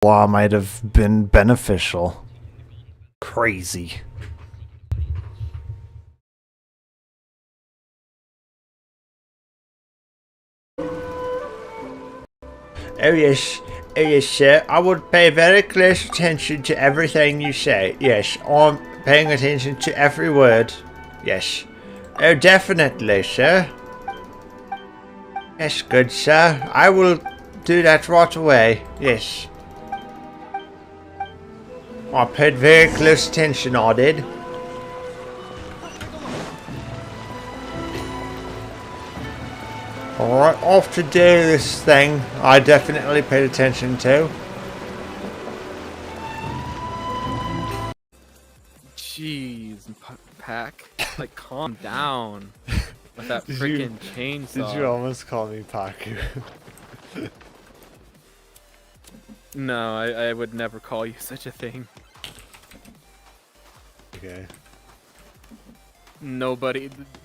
law might have been beneficial. Crazy. Oh yes, sir. I would pay very close attention to everything you say. Yes, I'm paying attention to every word. Yes. Oh, definitely, sir. Yes, good sir. I will do that right away. Yes. I paid very close attention, I did. Alright, off to do this thing I definitely paid attention to. Jeez, Pack. Like, calm down with that freaking chainsaw. Did you almost call me Paku? No, I would never call you such a thing. Okay.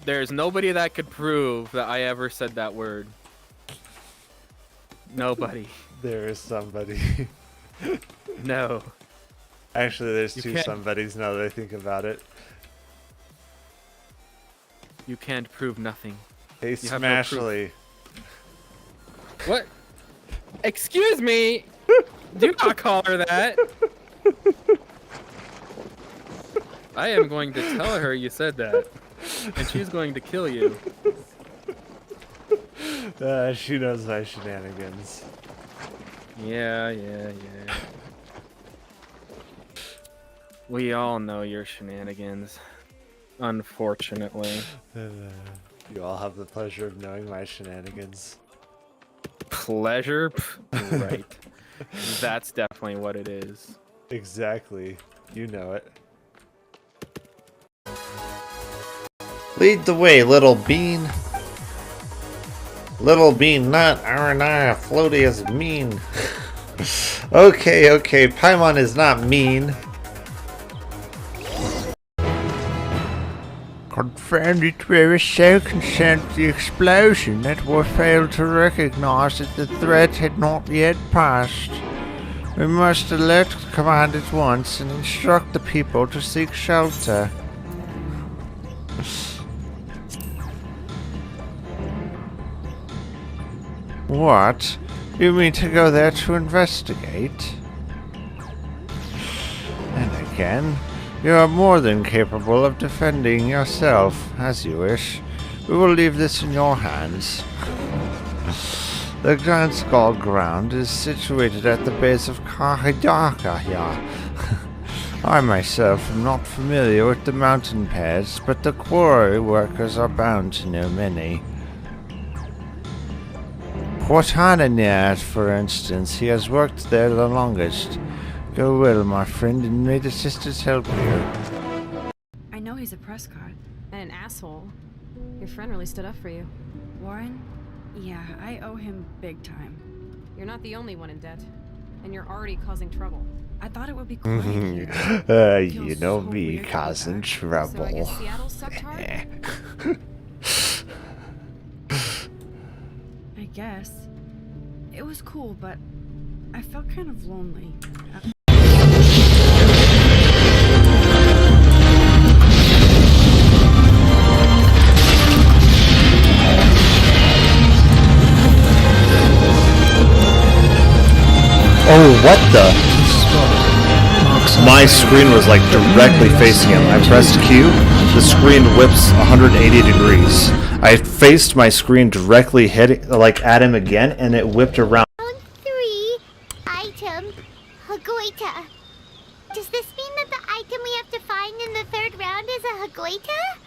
There's nobody that could prove that I ever said that word. Nobody. There is somebody. No. Actually, there's You two can't- somebodies now that I think about it. You can't prove nothing. Hey, You have no proof. Smashly. What? Excuse me! Do not call her that! I am going to tell her you said that. And she's going to kill you. She knows my shenanigans. Yeah. We all know your shenanigans. Unfortunately. You all have the pleasure of knowing my shenanigans. Pleasure? Pff, right. That's definitely what it is. Exactly. You know it. Lead the way, little bean. Little bean nut, R&R, floaty is mean. Okay, Paimon is not mean. Confirmed it we were so concerned with the explosion that we failed to recognize that the threat had not yet passed. We must alert the command at once and instruct the people to seek shelter. What? You mean to go there to investigate? And again, you are more than capable of defending yourself, as you wish. We will leave this in your hands. The Grand Skull Ground is situated at the base of Kahidaka here. I myself am not familiar with the mountain paths, but the quarry workers are bound to know many. Portananias, for instance, he has worked there the longest. Go well, my friend, and may the sisters help you. I know he's a press card. And an asshole. Your friend really stood up for you. Warren? Yeah, I owe him big time. You're not the only one in debt. And you're already causing trouble. I thought it would be quiet here. You know so me, weird causing So I trouble. guess Seattle sucked hard? I guess. It was cool, but I felt kind of lonely. Oh, what the? My screen was like directly facing him. I pressed Q, the screen whips 180 degrees. I faced my screen directly at him again, and it whipped around. Round 3, item, Hagoita. Does this mean that the item we have to find in the 3rd round is a Hagoita?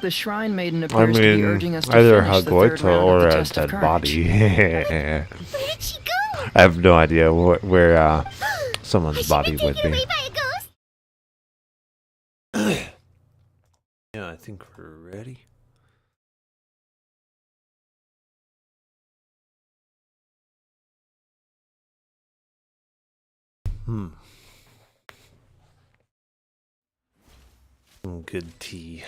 The shrine maiden I appears to be mean, urging us to either finish the third Hagoita round or of the a test of dead courage. body. Where did she go? I have no idea where I someone's should body be would taken be. away by a ghost. Yeah, I think we're ready. Some good tea.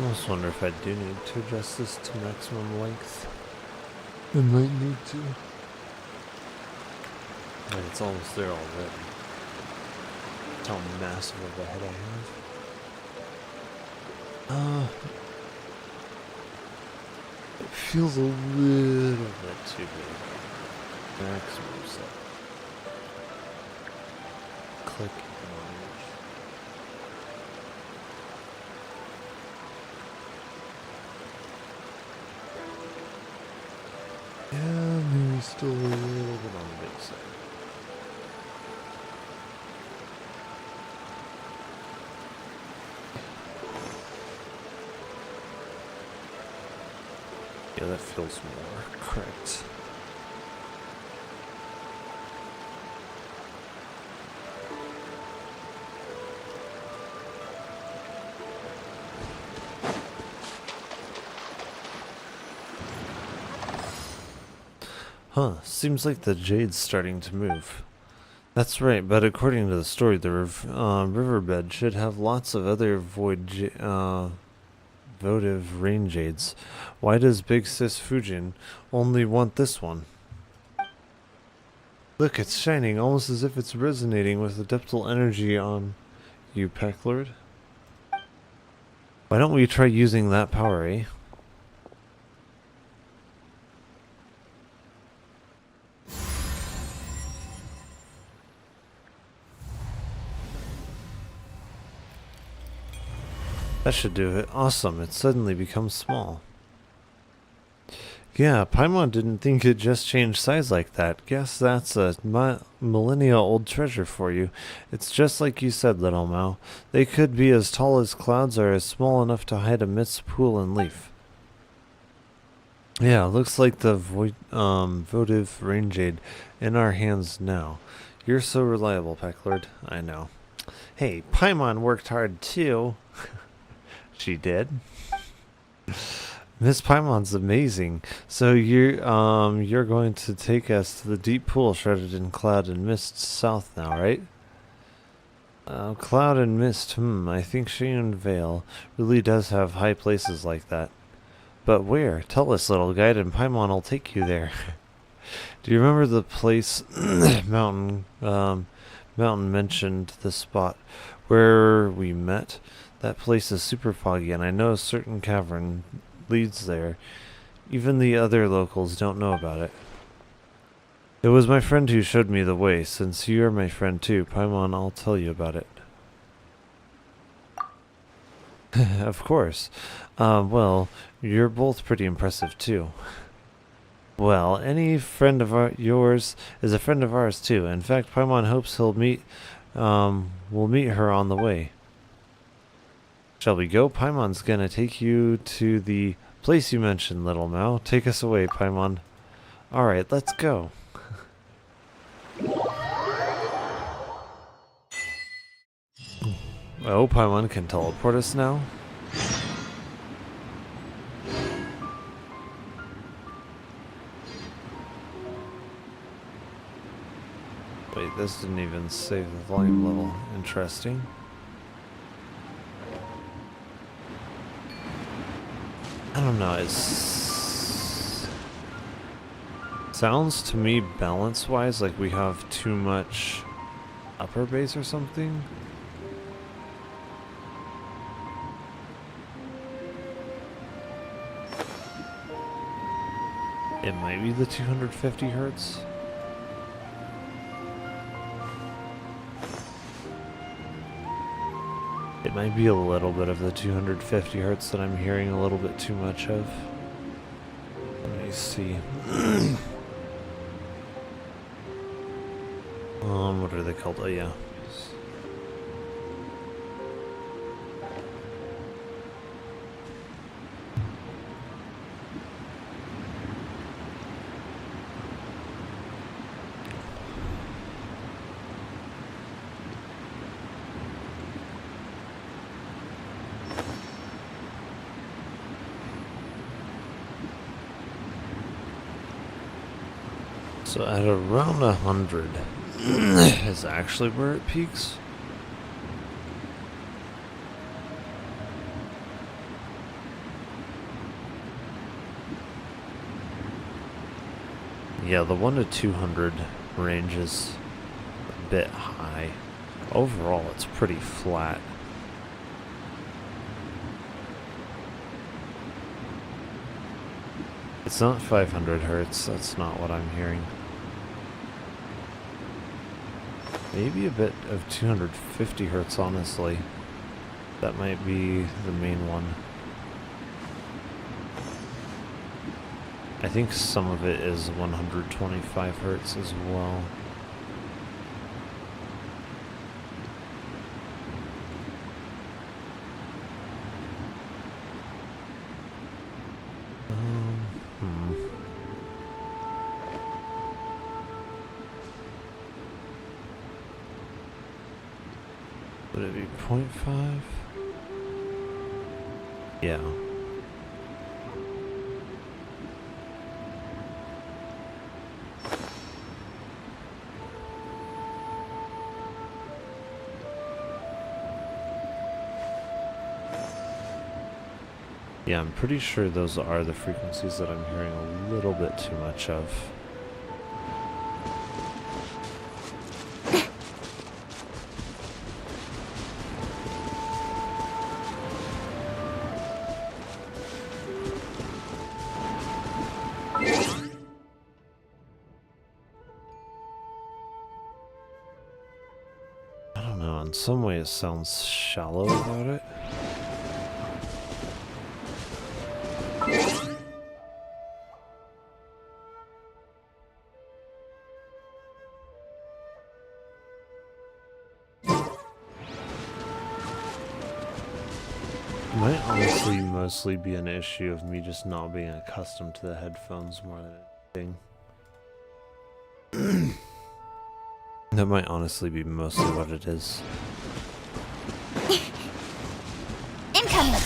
I almost wonder if I do need to adjust this to maximum length. I might need to. Like it's almost there already. That's how massive of a head I have. It feels a little bit too big. Maximum set. Click image. Yeah, maybe still a little bit on the big side. Yeah, that feels more correct. Huh, seems like the jade's starting to move. That's right, but according to the story, the riverbed should have lots of other votive rain jades. Why does Big Sis Fujin only want this one? Look, it's shining, almost as if it's resonating with the depthal energy on you, Pecklord. Why don't we try using that power, eh? That should do it. Awesome, it suddenly becomes small. Yeah, Paimon didn't think it just changed size like that. Guess that's a millennia-old treasure for you. It's just like you said, little Mao. They could be as tall as clouds or as small enough to hide amidst pool and leaf. Yeah, looks like the votive rain jade in our hands now. You're so reliable, Pecklord. I know. Hey, Paimon worked hard too. She did. Miss Paimon's amazing. So you're going to take us to the deep pool shrouded in cloud and mist south now, right? Cloud and mist. I think Cheyenne Vale really does have high places like that. But where? Tell us, little guide, and Paimon will take you there. Do you remember the place Mountain mentioned the spot where we met? That place is super foggy, and I know a certain cavern leads there. Even the other locals don't know about it. It was my friend who showed me the way. Since you are my friend too, Paimon, I'll tell you about it. Of course. Well, you're both pretty impressive too. Well, any friend of yours is a friend of ours too. In fact, Paimon hopes we'll meet her on the way. Shall we go? Paimon's gonna take you to the place you mentioned, little Mao. Take us away, Paimon. Alright, let's go. Oh, Paimon can teleport us now? Wait, this didn't even save the volume level. Interesting. I don't know, it sounds to me balance-wise like we have too much upper base or something. It might be the 250 hertz. It might be a little bit of the 250 hertz that I'm hearing a little bit too much of. Let me see. What are they called? Oh yeah. So at around 100 is actually where it peaks. Yeah, the 1 to 200 range is a bit high. Overall, it's pretty flat. It's not 500 hertz, that's not what I'm hearing. Maybe a bit of 250 hertz, honestly. That might be the main one. I think some of it is 125 hertz as well. Would it be 0.5? Yeah. Yeah, I'm pretty sure those are the frequencies that I'm hearing a little bit too much of. I don't know, in some way it sounds shallow about it. Might honestly mostly be an issue of me just not being accustomed to the headphones more than anything. That might honestly be mostly what it is. Incoming!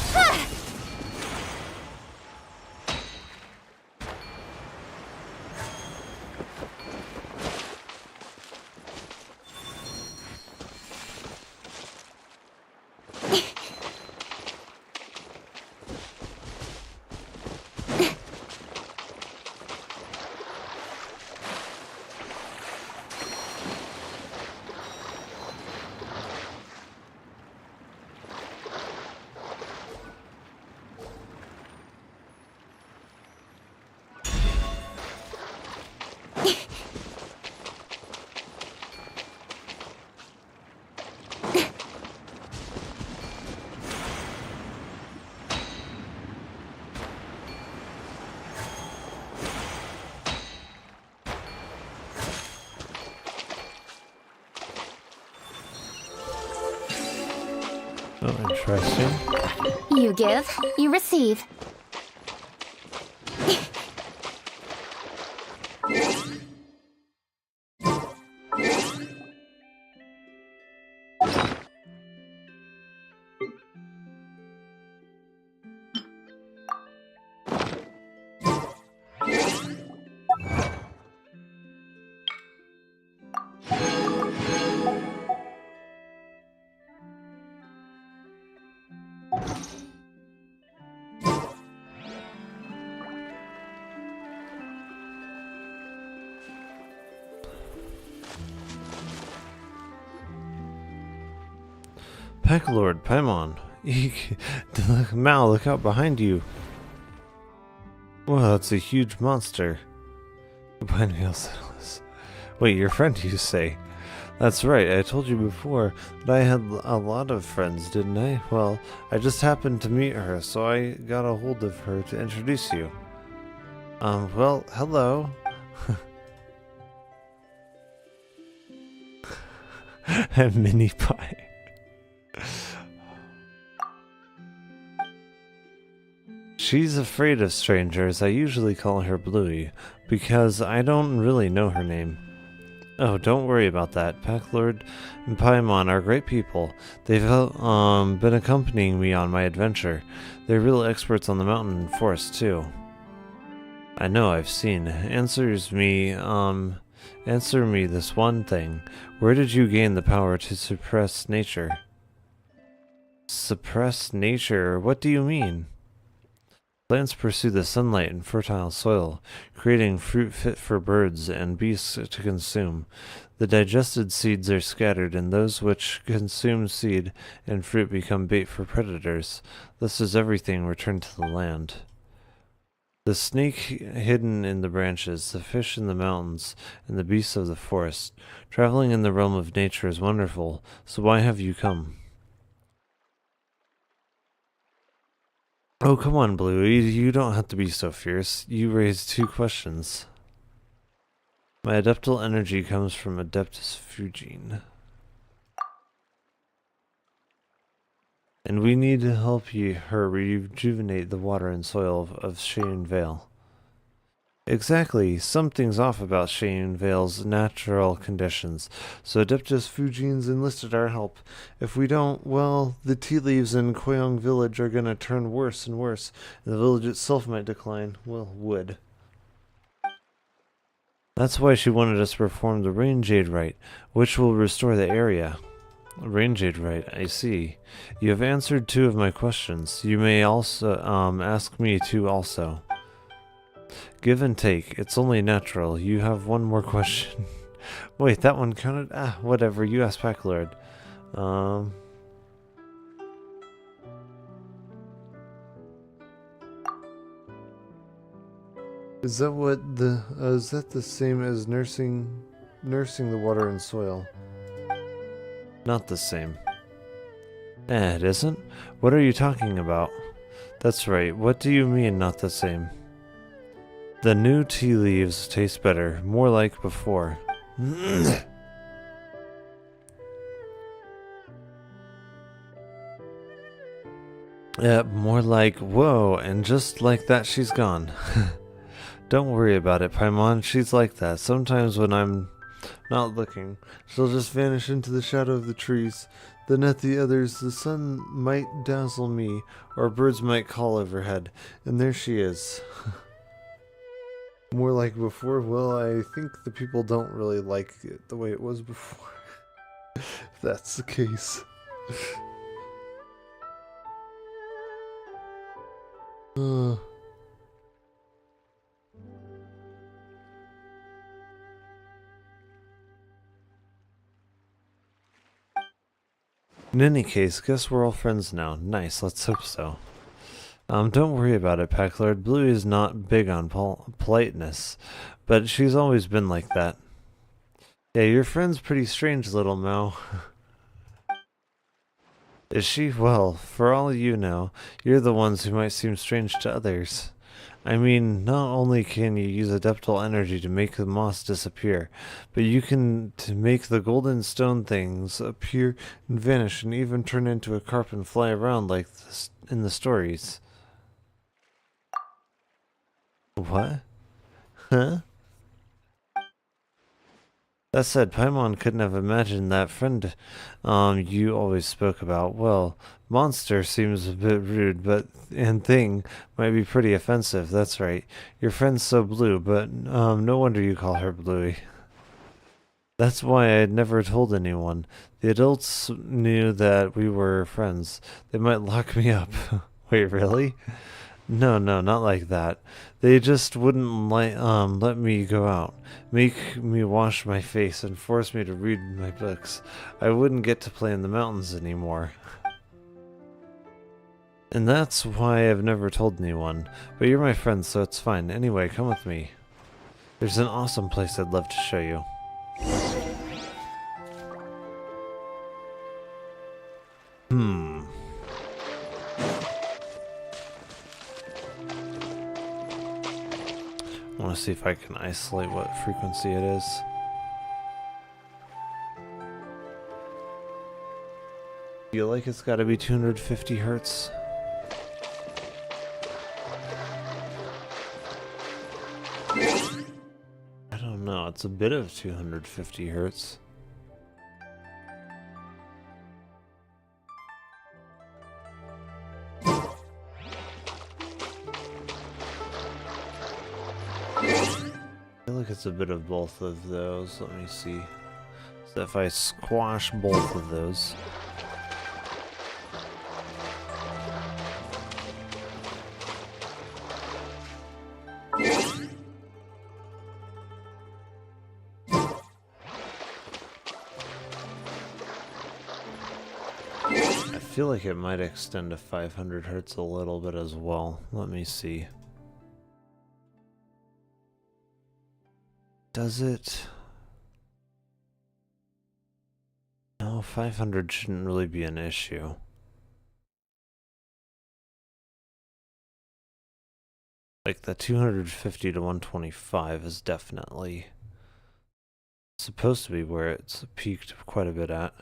Oh, interesting. You give, you receive. Pack Lord, Paimon. Eek. Mal, look out behind you. Well, that's a huge monster. Behind me, Elsalis. Wait, your friend, you say? That's right, I told you before that I had a lot of friends, didn't I? Well, I just happened to meet her, so I got a hold of her to introduce you. Well, hello. Mini pie. She's afraid of strangers. I usually call her Bluey, because I don't really know her name. Oh, don't worry about that. Packlord and Paimon are great people. They've been accompanying me on my adventure. They're real experts on the mountain and forest, too. I know, I've seen. Answer me this one thing. Where did you gain the power to suppress nature? Suppress nature? What do you mean? Plants pursue the sunlight and fertile soil, creating fruit fit for birds and beasts to consume. The digested seeds are scattered, and those which consume seed and fruit become bait for predators. Thus does everything return to the land. The snake hidden in the branches, the fish in the mountains, and the beasts of the forest. Traveling in the realm of nature is wonderful, so why have you come? Oh, come on, Bluey. You don't have to be so fierce. You raised 2 questions. My adeptal energy comes from Adeptus Fugine. And we need to help her rejuvenate the water and soil of Cheyenne Vale. Exactly. Something's off about Cheyenne Vale's natural conditions, so Adeptus Fugine's enlisted our help. If we don't, well, the tea leaves in Koyong Village are gonna turn worse and worse, and the village itself might decline. Well, would. That's why she wanted us to perform the Rain Jade Rite, which will restore the area. Rain Jade Rite, I see. You have answered 2 of my questions. You may also ask me 2 also. Give and take. It's only natural. You have 1 more question. Wait, that one counted? Ah, whatever. You asked Packlord. Is that what the is that the same as nursing the water and soil? Not the same. It isn't? What are you talking about? That's right. What do you mean not the same? The new tea leaves taste better, more like before. Yeah, more like, whoa, and just like that she's gone. Don't worry about it, Paimon, she's like that. Sometimes when I'm not looking, she'll just vanish into the shadow of the trees. Then at the others, the sun might dazzle me, or birds might call overhead, and there she is. More like before? Well, I think the people don't really like it the way it was before. If that's the case. In any case, guess we're all friends now. Nice, let's hope so. Don't worry about it, Packlord. Bluey is not big on politeness, but she's always been like that. Yeah, your friend's pretty strange, little Mo. Is she? Well, for all you know, you're the ones who might seem strange to others. I mean, not only can you use adeptal energy to make the moss disappear, but you can to make the golden stone things appear and vanish and even turn into a carp and fly around like this in the stories. What? Huh? That said, Paimon couldn't have imagined that friend you always spoke about. Well, monster seems a bit rude, but and thing might be pretty offensive. That's right. Your friend's so blue, but no wonder you call her Bluey. That's why I had never told anyone. The adults knew that we were friends. They might lock me up. Wait, really? No, not like that. They just wouldn't let me go out, make me wash my face, and force me to read my books. I wouldn't get to play in the mountains anymore. And that's why I've never told anyone. But you're my friend, so it's fine. Anyway, come with me. There's an awesome place I'd love to show you. I want to see if I can isolate what frequency it is. Feel like it's got to be 250 hertz. I don't know, it's a bit of 250 hertz. I feel like it's a bit of both of those. Let me see. So if I squash both of those. feel like it might extend to 500 hertz a little bit as well. Let me see. Does it? No, 500 shouldn't really be an issue. Like the 250 to 125 is definitely supposed to be where it's peaked quite a bit at.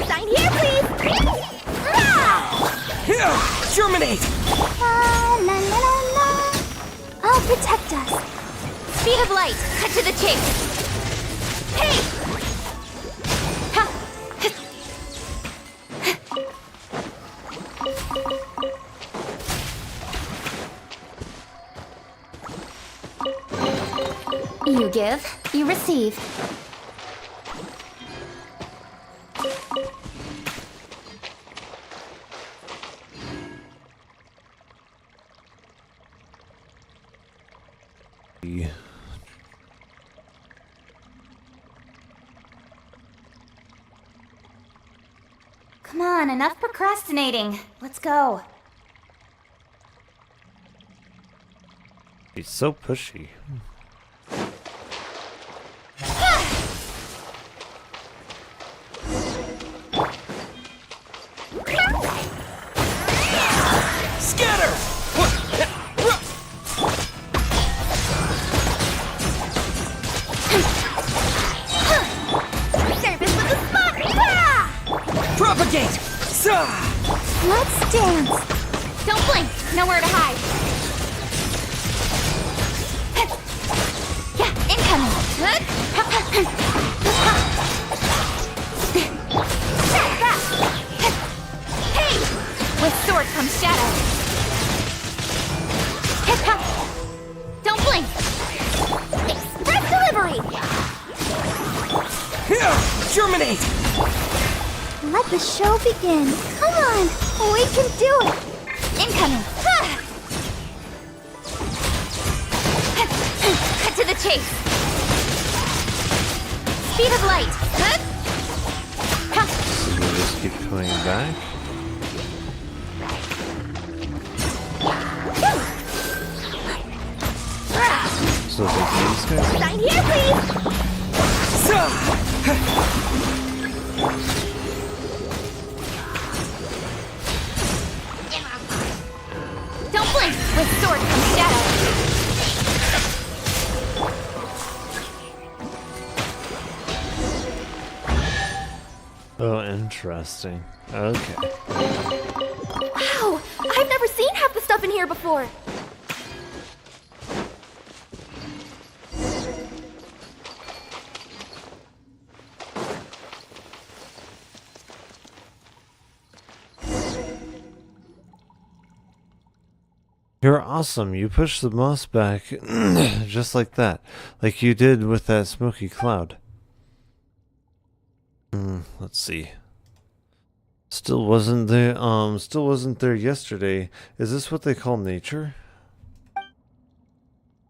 Sign here, please! Germinate! La la la la la. I'll protect us. Speed of light. Cut to the chase. Hey! Ha. You give, you receive. Come on, enough procrastinating. Let's go. He's so pushy. Scatter! Service with the spot! Ah! Propagate! Let's dance. Don't blink. Nowhere to hide. Yeah, incoming. Hey! With sword comes shadow. Don't blink. Express delivery. Germinate! Let the show begin. Come on, we can do it. Incoming. Cut to the chase. Speed of light. So we just keep coming back. So it's like these guys. Sign here, please. Don't blink. With sword comes shadow. Oh, interesting. Okay. Wow, I've never seen half the stuff in here before. You're awesome. You push the moss back just like that. Like you did with that smoky cloud. Let's see. Still wasn't there yesterday. Is this what they call nature?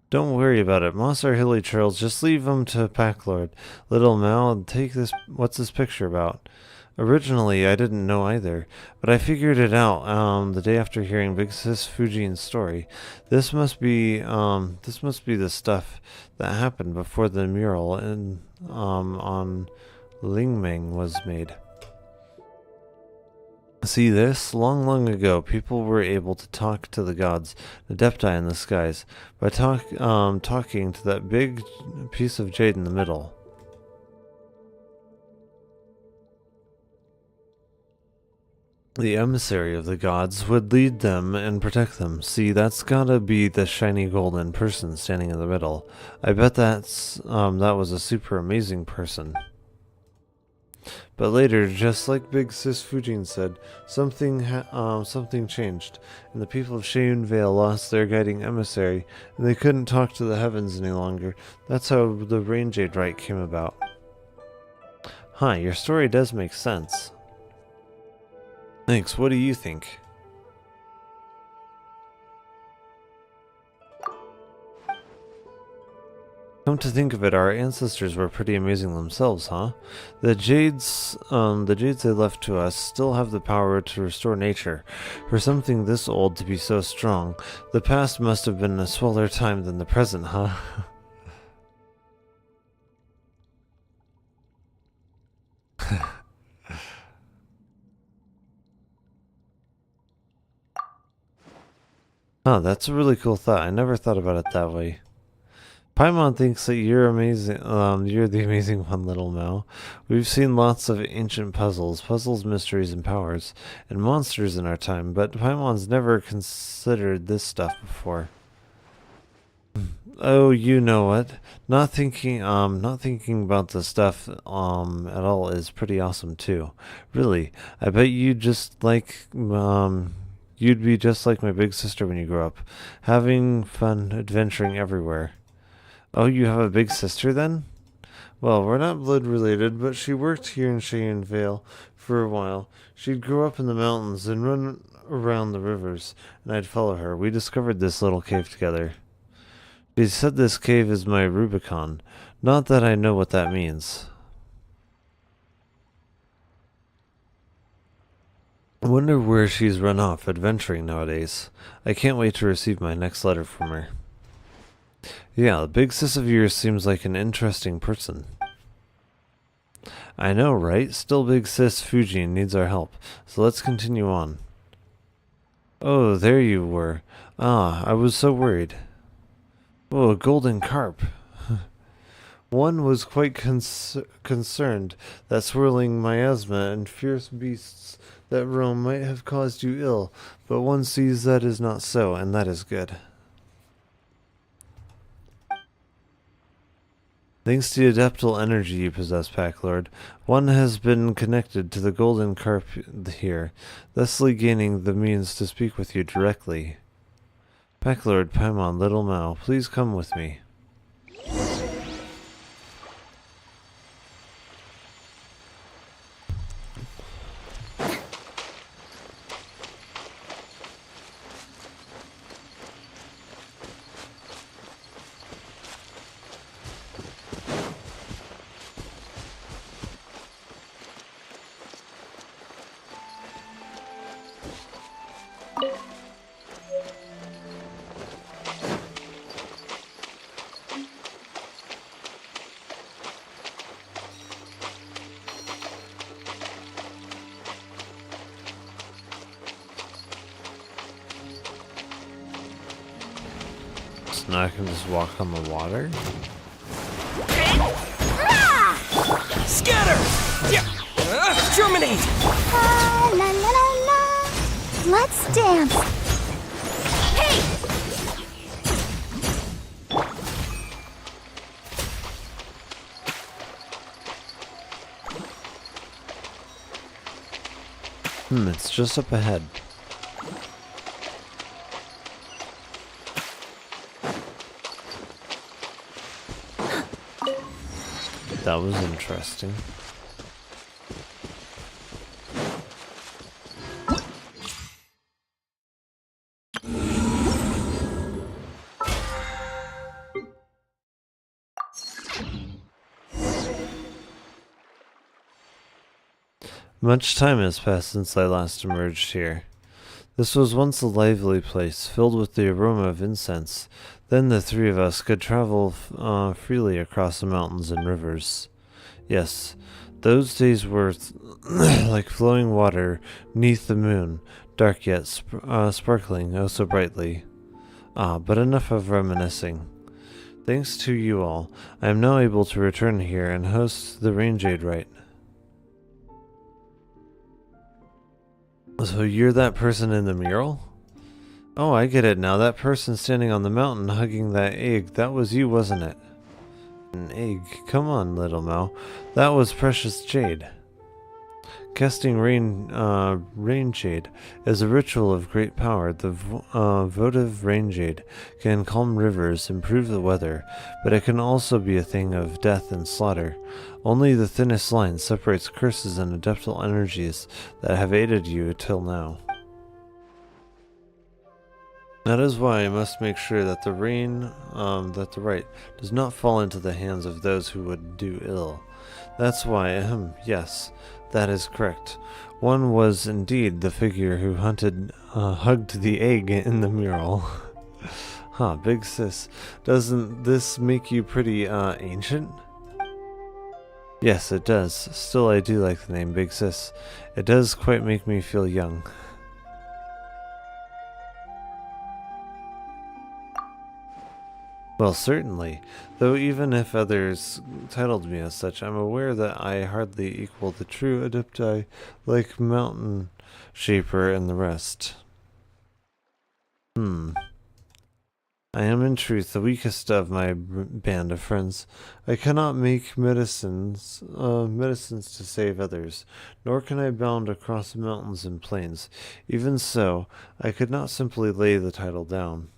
Don't worry about it. Moss are hilly trails. Just leave them to Packlord. Little Mal, take this. What's this picture about? Originally, I didn't know either, but I figured it out the day after hearing Big Sis Fujian's story. This must be the stuff that happened before the mural on Lingming was made. See this? Long, long ago, people were able to talk to the gods, the Adepti in the skies, by talking to that big piece of jade in the middle. The emissary of the gods would lead them and protect them. See, that's gotta be the shiny golden person standing in the middle. I bet that was a super amazing person. But later, just like Big Sis Fujin said, something changed, and the people of Sheun Vale lost their guiding emissary, and they couldn't talk to the heavens any longer. That's how the Rain Jade Rite came about. Huh, your story does make sense. Thanks, what do you think? Come to think of it, our ancestors were pretty amazing themselves, huh? The jades they left to us still have the power to restore nature. For something this old to be so strong, the past must have been a sweller time than the present, huh? Huh, that's a really cool thought. I never thought about it that way. Paimon thinks that you're amazing. You're the amazing one, little Mao. We've seen lots of ancient puzzles, mysteries, and powers, and monsters in our time, but Paimon's never considered this stuff before. Oh, you know what? Not thinking about the stuff at all is pretty awesome too. Really, I bet you'd be just like my big sister when you grow up, having fun adventuring everywhere. Oh, you have a big sister then? Well, we're not blood related, but she worked here in Cheyenne Vale for a while. She'd grow up in the mountains and run around the rivers, and I'd follow her. We discovered this little cave together. She said this cave is my Rubicon. Not that I know what that means. I wonder where she's run off adventuring nowadays. I can't wait to receive my next letter from her. Yeah, the big sis of yours seems like an interesting person. I know, right? Still big sis Fujin needs our help, so let's continue on. Oh, there you were. Ah, I was so worried. Oh, a golden carp. One was quite concerned that swirling miasma and fierce beasts that roam might have caused you ill, but one sees that is not so, and that is good. Thanks to the adeptal energy you possess, Packlord, one has been connected to the golden carp here, thusly gaining the means to speak with you directly. Packlord, Paimon, little Mao, please come with me. Now I can just walk on the water? Scatter! Germinate! La la la la. Let's dance. Hey! It's just up ahead. That was interesting. Much time has passed since I last emerged here. This was once a lively place, filled with the aroma of incense. Then the three of us could travel freely across the mountains and rivers. Yes, Those days were like flowing water neath the moon, dark yet sparkling oh so brightly. But enough of reminiscing. Thanks to you all, I am now able to return here and host the Range Aid rite. So you're that person in the mural? Oh, I get it now. That person standing on the mountain hugging that egg, that was you, wasn't it? An egg? Come on, little Mao. That was precious jade. Casting rain jade is a ritual of great power. The votive rain jade can calm rivers, improve the weather, but it can also be a thing of death and slaughter. Only the thinnest line separates curses and adeptal energies that have aided you till now. That is why I must make sure that the rite does not fall into the hands of those who would do ill. That's why, yes, that is correct. One was indeed the figure who hugged the egg in the mural. Huh, big sis, doesn't this make you pretty, ancient? Yes, it does. Still, I do like the name Big Sis. It does quite make me feel young. Well, certainly. Though even if others titled me as such, I'm aware that I hardly equal the true adepti like Mountain Shaper and the rest. I am in truth the weakest of my band of friends. I cannot make medicines to save others, nor can I bound across mountains and plains. Even so, I could not simply lay the title down.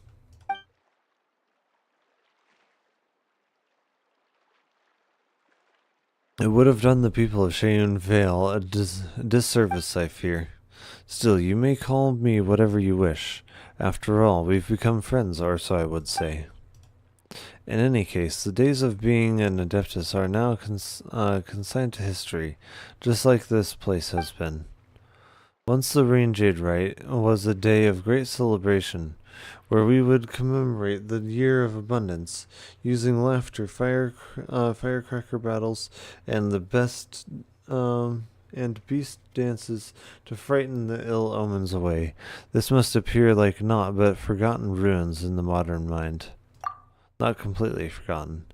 It would have done the people of Cheyenne Vale a disservice, I fear. Still, you may call me whatever you wish. After all, we've become friends, or so I would say. In any case, the days of being an Adeptus are now consigned to history, just like this place has been. Once the Range Aid rite was a day of great celebration, where we would commemorate the year of abundance, using laughter, firecracker battles, and the best and beast dances to frighten the ill omens away. This must appear like naught but forgotten ruins in the modern mind. Not completely forgotten.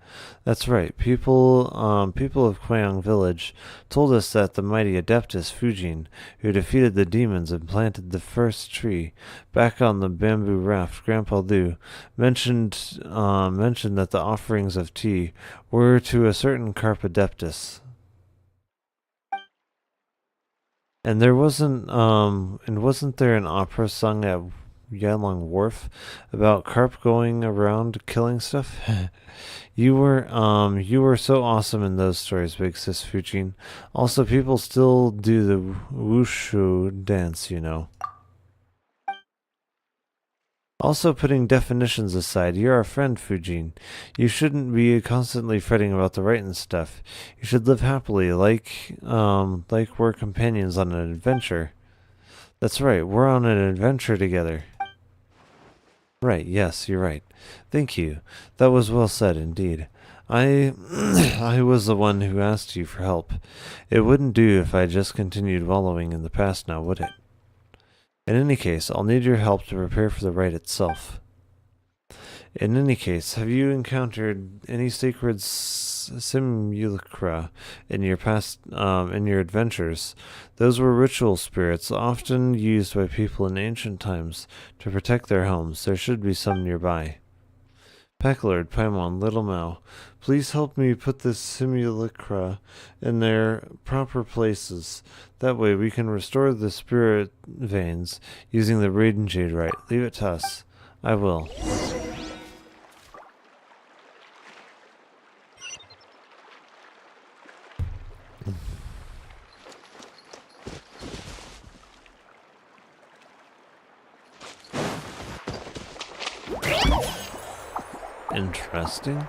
That's right. People of Kweong Village told us that the mighty Adeptus Fujin, who defeated the demons and planted the first tree back on the bamboo raft, Grandpa Lu, mentioned that the offerings of tea were to a certain carp Adeptus. And wasn't there an opera sung at Yalong Wharf about carp going around killing stuff? You were so awesome in those stories, Big Sis Fujin. Also, people still do the wushu dance, you know. Also, putting definitions aside, you're our friend, Fujin. You shouldn't be constantly fretting about the right and stuff. You should live happily, like we're companions on an adventure. That's right, we're on an adventure together. Right, yes, you're right. Thank you. That was well said, indeed. I was the one who asked you for help. It wouldn't do if I just continued wallowing in the past now, would it? In any case, I'll need your help to prepare for the rite itself. In any case, have you encountered any sacred simulacra in your adventures? Those were ritual spirits, often used by people in ancient times to protect their homes. There should be some nearby. Packlord, Paimon, Little Mao, please help me put this simulacra in their proper places. That way we can restore the spirit veins using the Range Aid rite. Leave it to us. I will. Interesting.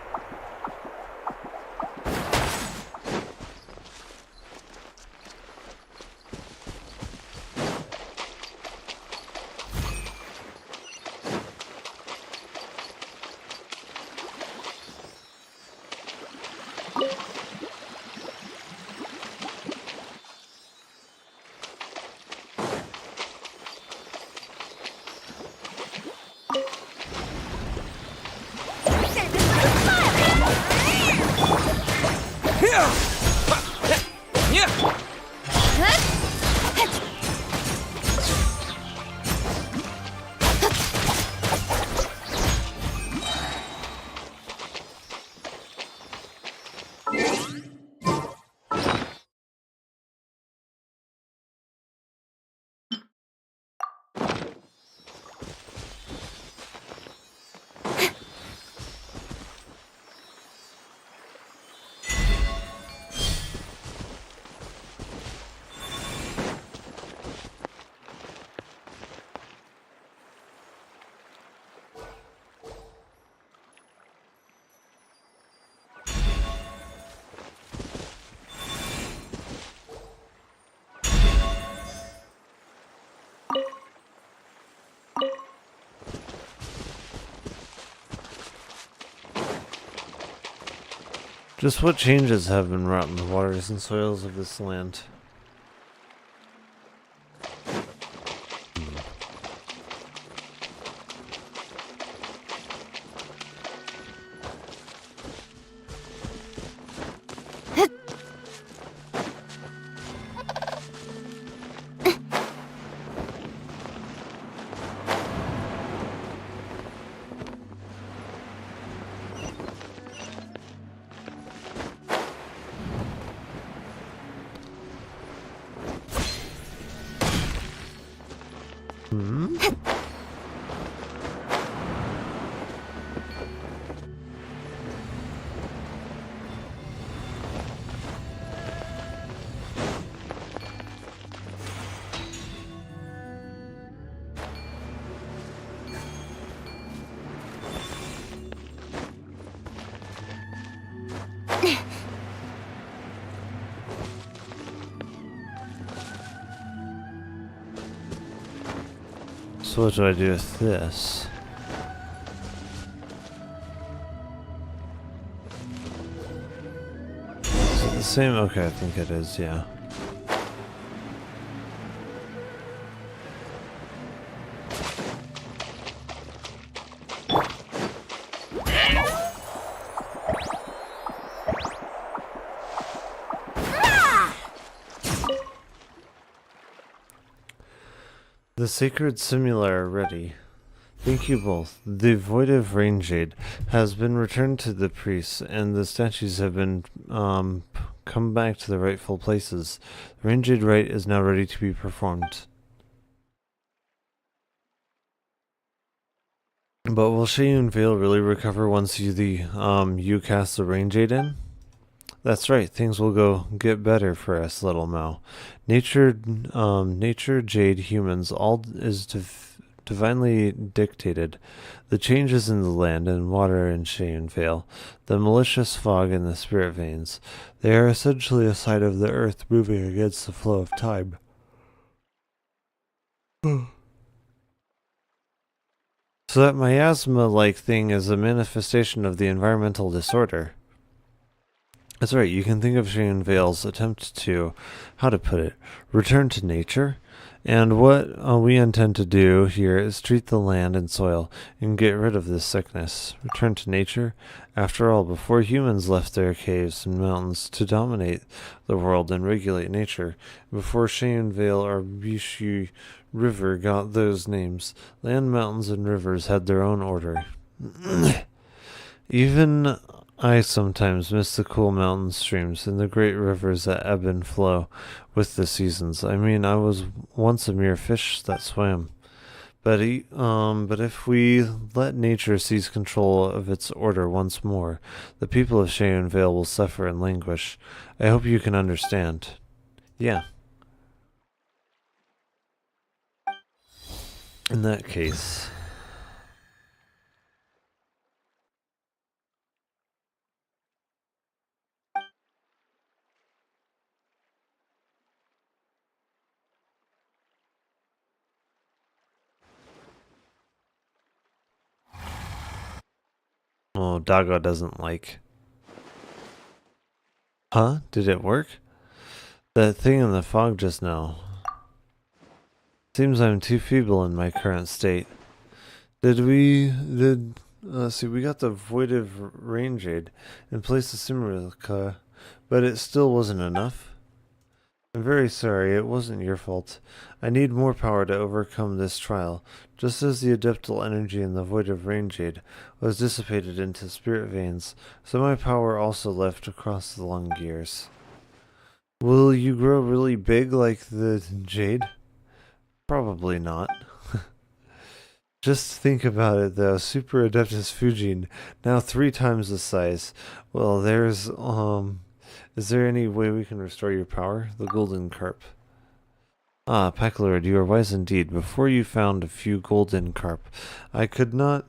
Just what changes have been wrought in the waters and soils of this land? So what do I do with this? Is it the same? Okay, I think it is, yeah. The sacred simula are ready. Thank you both. The votive rain jade has been returned to the priests, and the statues have been come back to the rightful places. The rain jade rite is now ready to be performed. But will Shayun Vale really recover once you cast the rain jade in? That's right, things will get better for us, little Mao. Nature, jade, humans, all is divinely dictated. The changes in the land and water in Cheyenne Vale, the malicious fog in the spirit veins, they are essentially a side of the earth moving against the flow of time. So that miasma-like thing is a manifestation of the environmental disorder. That's right, you can think of Cheyenne Vale's attempt to, how to put it, return to nature. And what we intend to do here is treat the land and soil and get rid of this sickness. Return to nature? After all, before humans left their caves and mountains to dominate the world and regulate nature, before Cheyenne Vale or Bishu River got those names, land, mountains, and rivers had their own order. Even I sometimes miss the cool mountain streams and the great rivers that ebb and flow with the seasons. I mean, I was once a mere fish that swam. But if we let nature seize control of its order once more, the people of Cheyenne Vale will suffer and languish. I hope you can understand. Yeah. In that case... Oh, Dago doesn't like. Huh? Did it work? That thing in the fog just now. Seems I'm too feeble in my current state. Let's see, we got the voided rain jade and placed the simulacra but it still wasn't enough. I'm very sorry, it wasn't your fault. I need more power to overcome this trial, just as the adeptal energy in the Void of Rain Jade was dissipated into spirit veins, so my power also left across the lung gears. Will you grow really big like the Jade? Probably not. Just think about it though, Super Adeptus Fujin, now 3 times the size. Well, is there any way we can restore your power? The Golden Carp. Ah, Packlord, you are wise indeed. Before you found a few Golden Carp, I could not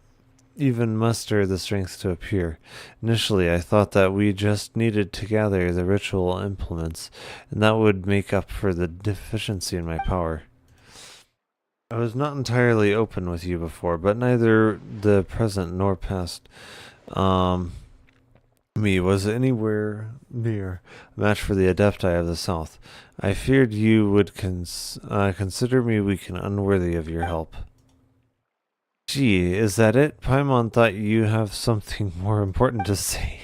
even muster the strength to appear. Initially, I thought that we just needed to gather the ritual implements, and that would make up for the deficiency in my power. I was not entirely open with you before, but neither the present nor past me was anywhere near a match for the Adepti of the South. I feared you would consider me weak and unworthy of your help. Gee, is that it? Paimon thought you have something more important to say.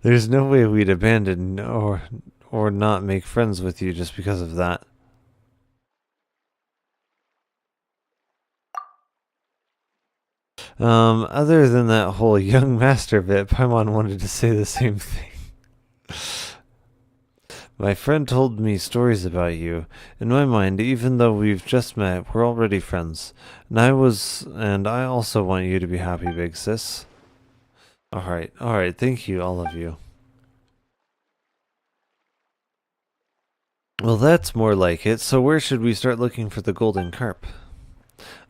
There's no way we'd abandon or not make friends with you just because of that. Other than that whole young master bit, Paimon wanted to say the same thing. My friend told me stories about you. In my mind, even though we've just met, we're already friends. And I also want you to be happy, big sis. Alright, thank you, all of you. Well, that's more like it, so where should we start looking for the Golden Carp?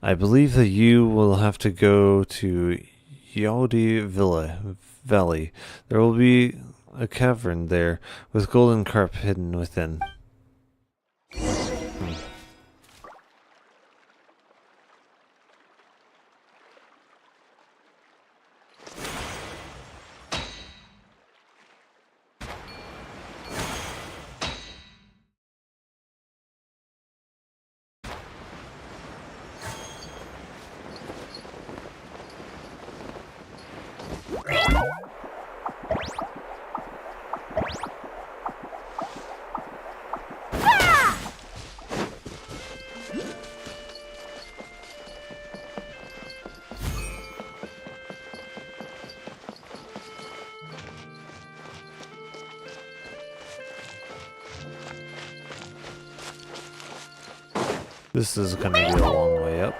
I believe that you will have to go to Yaudi Valley. There will be a cavern there with Golden Carp hidden within. This is gonna be a long way up.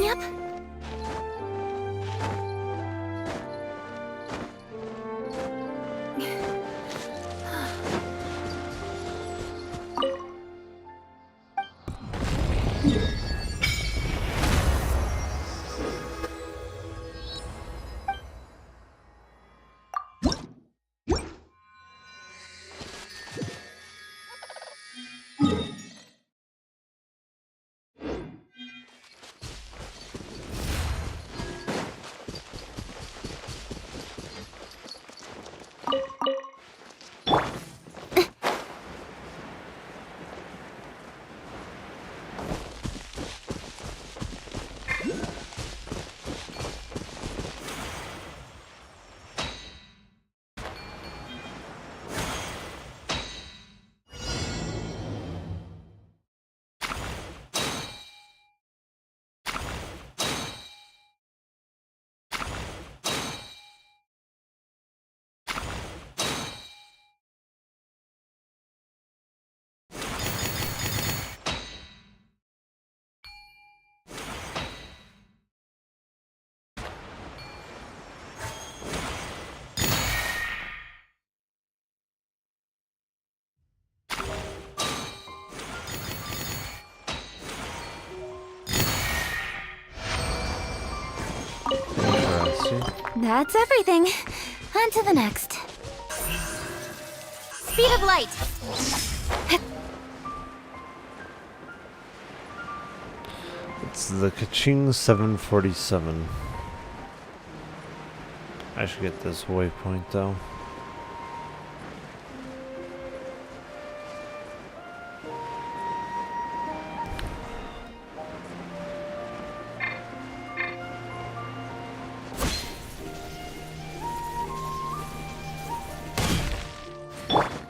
Yep. see. That's everything. On to the next. Speed of light. It's the Kaching 747. I should get this waypoint though.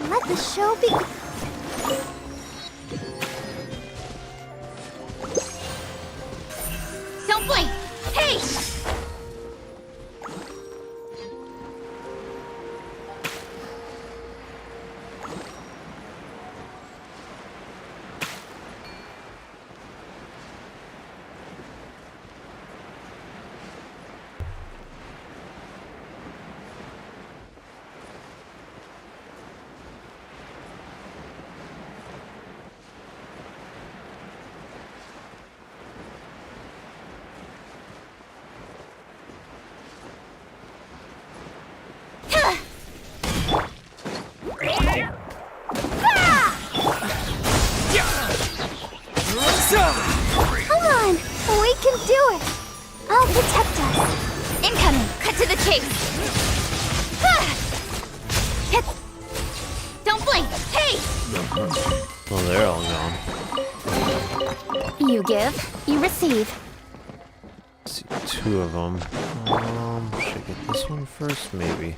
Let the show be. Don't blink! Hey! Come on! We can do it! I'll protect us! Incoming! Cut to the chase! Hit! Don't blink! Hey! Well, they're all gone. You give, you receive. See, 2 of them. Should I get this one first, maybe?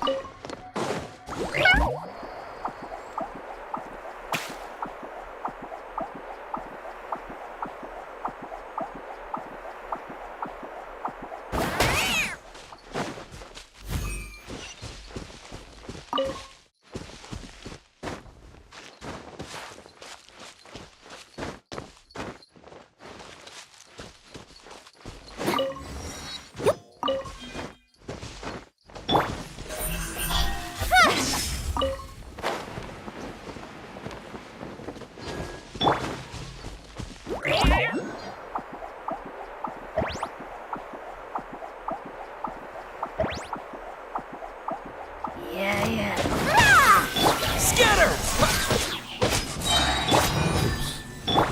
Scatter!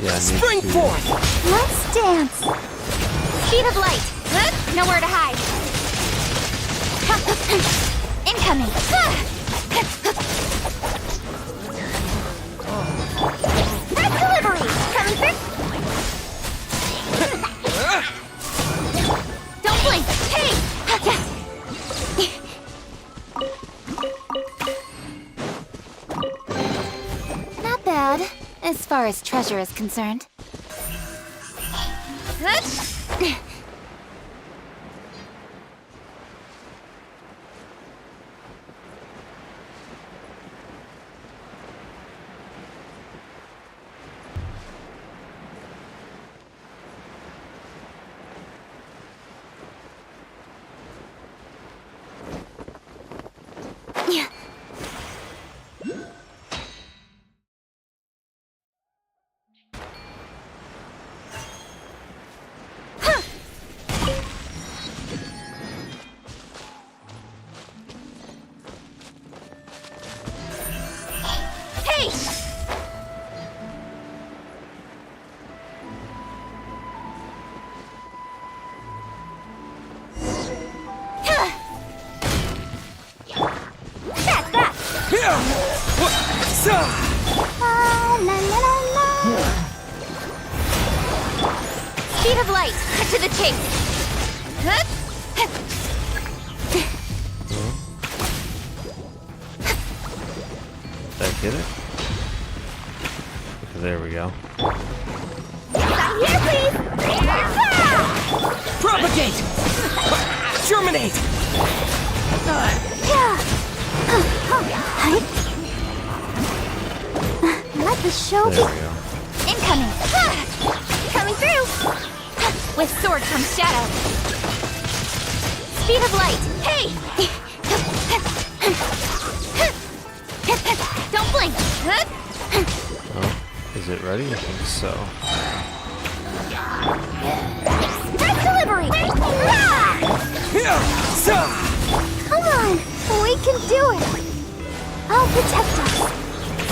Yeah, I need Spring to- forth! Let's dance! Speed of light! Nowhere to hide! Incoming! Red delivery! Coming through! Don't blink! Hey! Not bad, as far as treasure is concerned. Yeah. Hey! That's that! La, la, la, la. Speed of light, cut to the chase. Did I get it? Okay, there we go. Sign here, please! Propagate! Germinate! Let the show There be we go. incoming. Coming through. With sword comes shadow. Speed of light. Hey! Don't blink. Oh, is it ready? I think so. Red delivery. Yeah! Protect us!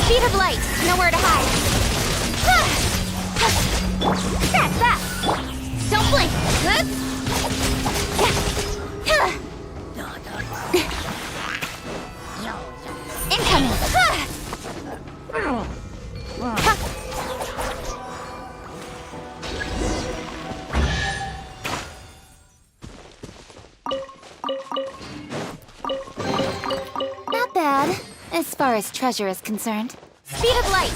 Speed of light, nowhere to hide. That's that! Don't blink! Incoming! Not bad, as far as treasure is concerned. Speed of light!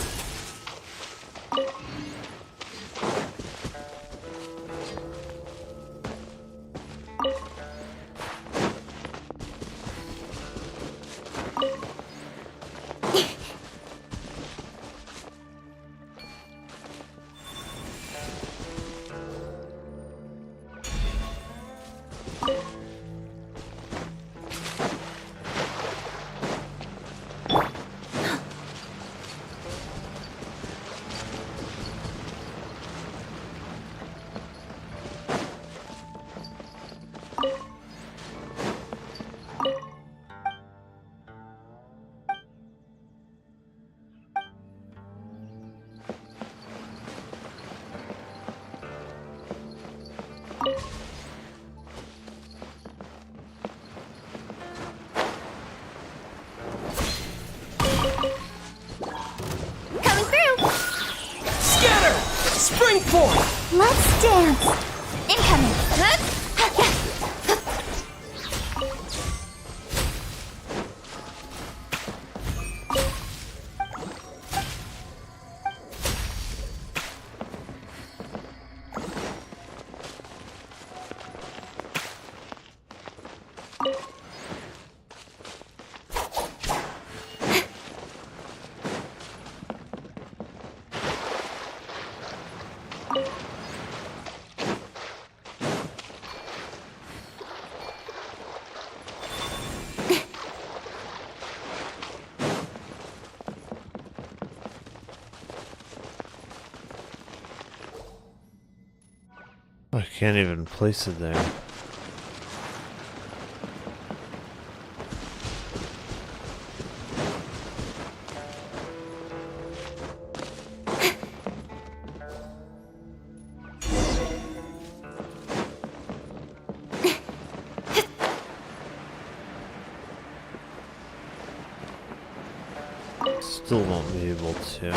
Coming through! Scatter! Spring form! Let's dance! Incoming! I can't even place it there. Still won't be able to.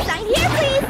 Sign here, please!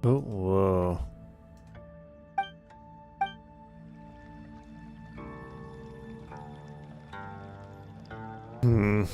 Oh, whoa. Hmm.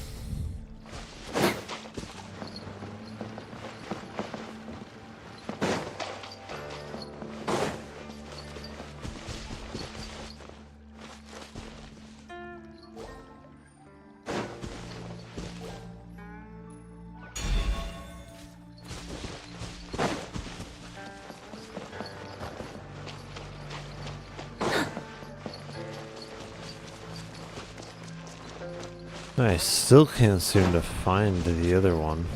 I still can't seem to find the other one.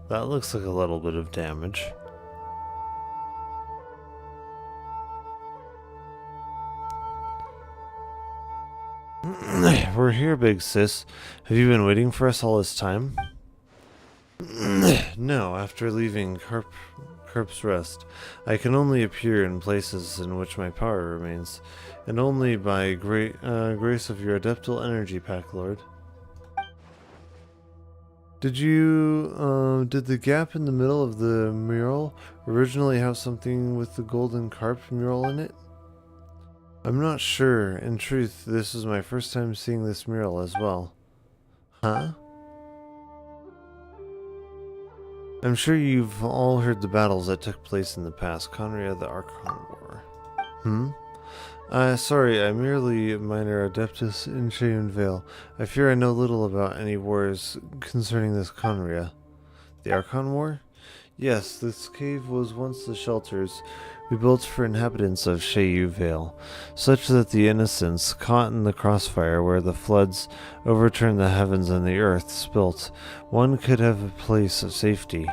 That looks like a little bit of damage. We're here, big sis. Have you been waiting for us all this time? No, after leaving Kerp's Rest, I can only appear in places in which my power remains, and only by grace of your adeptal energy pack, Lord. Did the gap in the middle of the mural originally have something with the golden carp mural in it? I'm not sure. In truth, this is my first time seeing this mural as well. Huh? I'm sure you've all heard the battles that took place in the past. Conria the Archon War. Sorry, I'm merely a minor adeptus in Cheyenne Vale. I fear I know little about any wars concerning this Conria. The Archon War? Yes, this cave was once the shelters we built for inhabitants of Cheyenne Vale, such that the innocents, caught in the crossfire where the floods overturned the heavens and the earth spilt, one could have a place of safety.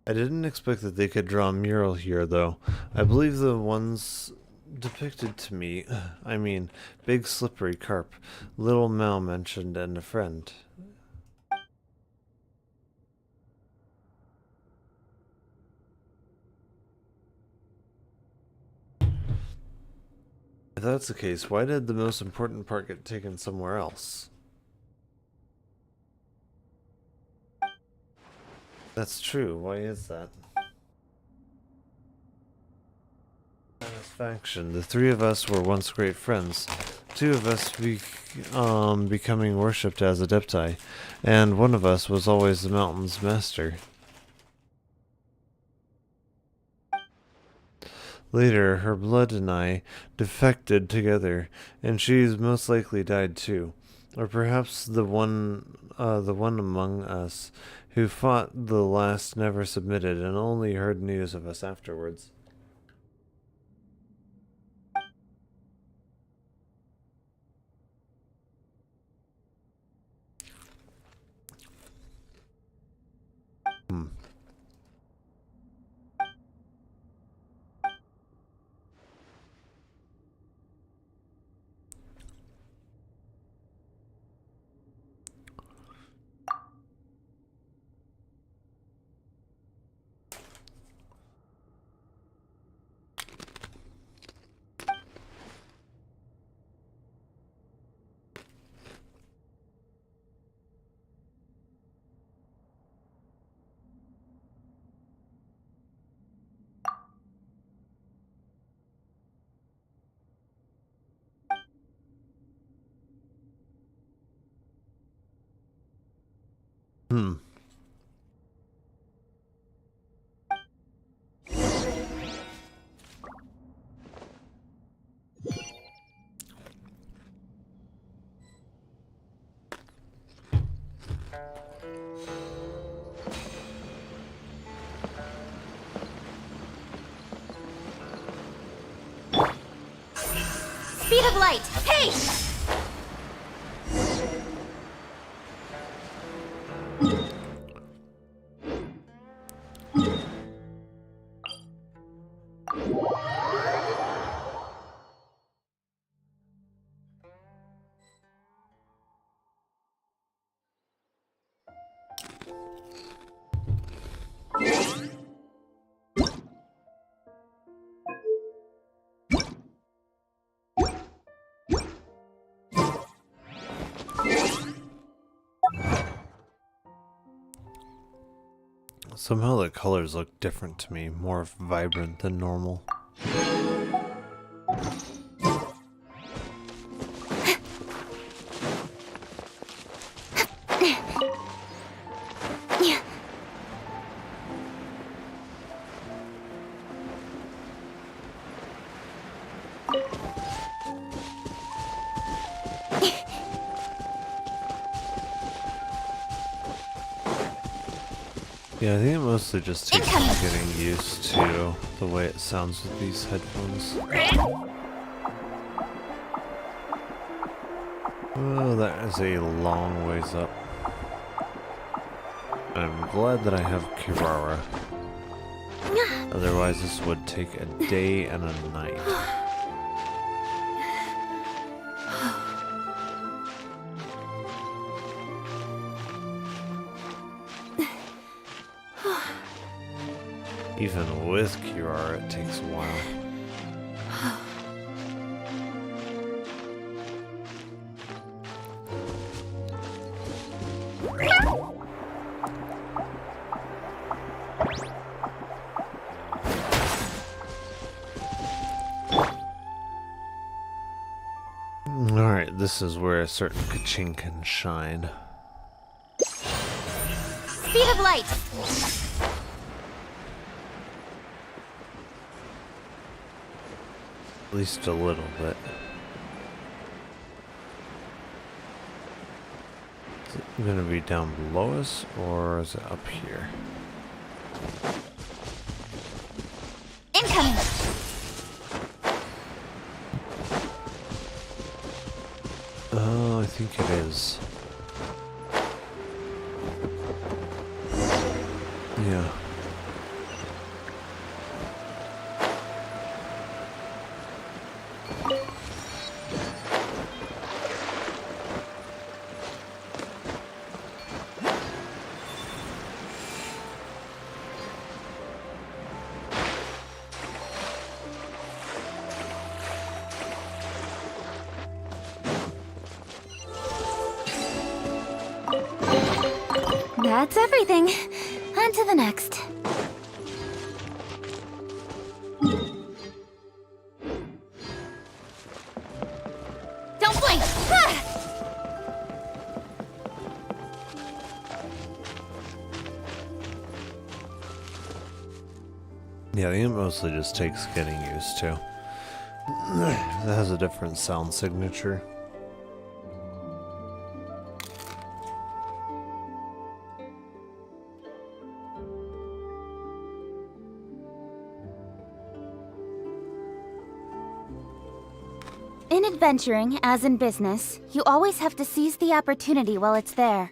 I didn't expect that they could draw a mural here, though. I believe the ones depicted to me, I mean, big slippery carp, little Mel mentioned, and a friend. If that's the case, why did the most important part get taken somewhere else? That's true. Why is that? Satisfaction. The three of us were once great friends. Two of us becoming worshipped as adepti, and one of us was always the mountain's master. Later, her blood and I defected together, and she's most likely died too. Or perhaps the one among us who fought the last never submitted and only heard news of us afterwards. Hmm. Speed of light! Hey! Somehow the colors look different to me, more vibrant than normal. Yeah, I think it mostly just takes getting used to the way it sounds with these headphones. Oh, that is a long ways up. I'm glad that I have Kirara. Otherwise, this would take a day and a night. Even with Kirara, it takes a while. Alright, this is where a certain Kaching can shine. Speed of light! At least a little bit. Is it gonna be down below us, or is it up here? Incoming! Oh, I think it is. Yeah. That's everything. On to the next. Don't blink! Ah! Yeah, I think it mostly just takes getting used to. It has a different sound signature. In adventuring, as in business, you always have to seize the opportunity while it's there.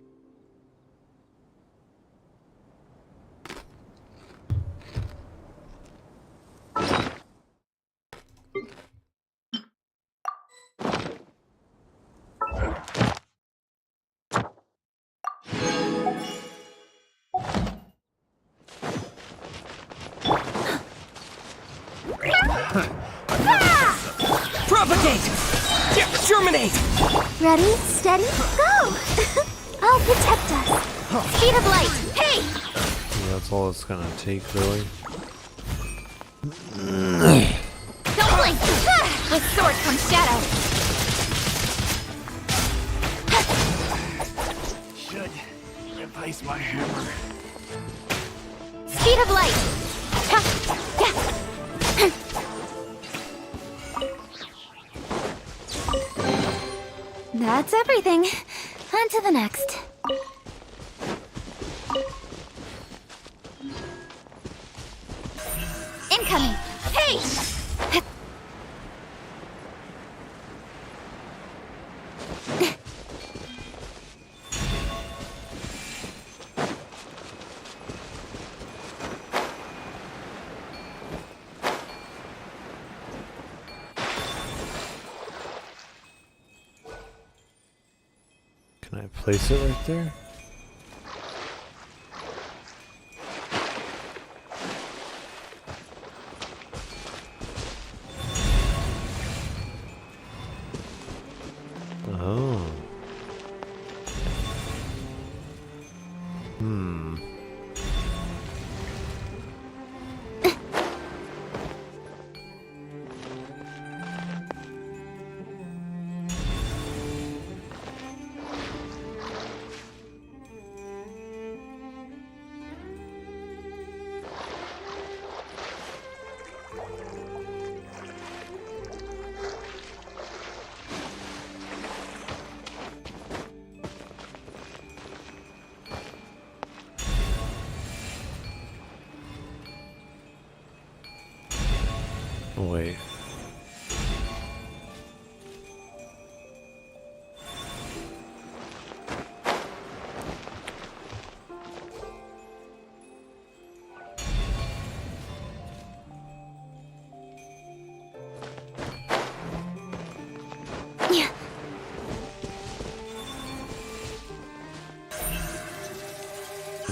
Propagate! Germinate! Ready, steady, go! I'll protect us. Speed of light! Hey! Yeah, that's all it's gonna take, really. Don't blink! Ah! With sword comes shadow. Should replace my hammer. Speed of light! Ha! Yeah! That's everything. On to the next. Incoming! Hey! Can I place it right there? Oh. Wait.